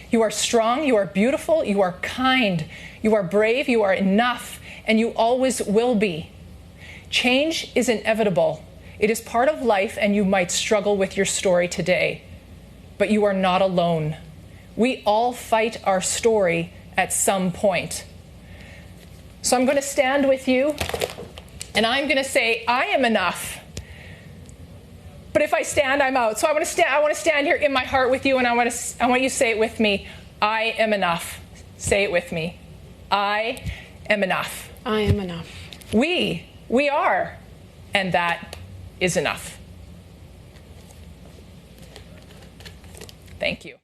You are strong. You are beautiful. You are kind. You are brave, you are enough, and you always will be. Change is inevitable. It is part of life, and you might struggle with your story today, but you are not alone. We all fight our story at some point. So I'm going to stand with you, and I'm going to say, I am enough. But if I stand, I'm out. So I want to stand here in my heart with you, and I want you to say it with me. I am enough. Say it with me. I am enough.
I am enough.
We are, and that is enough. Thank you.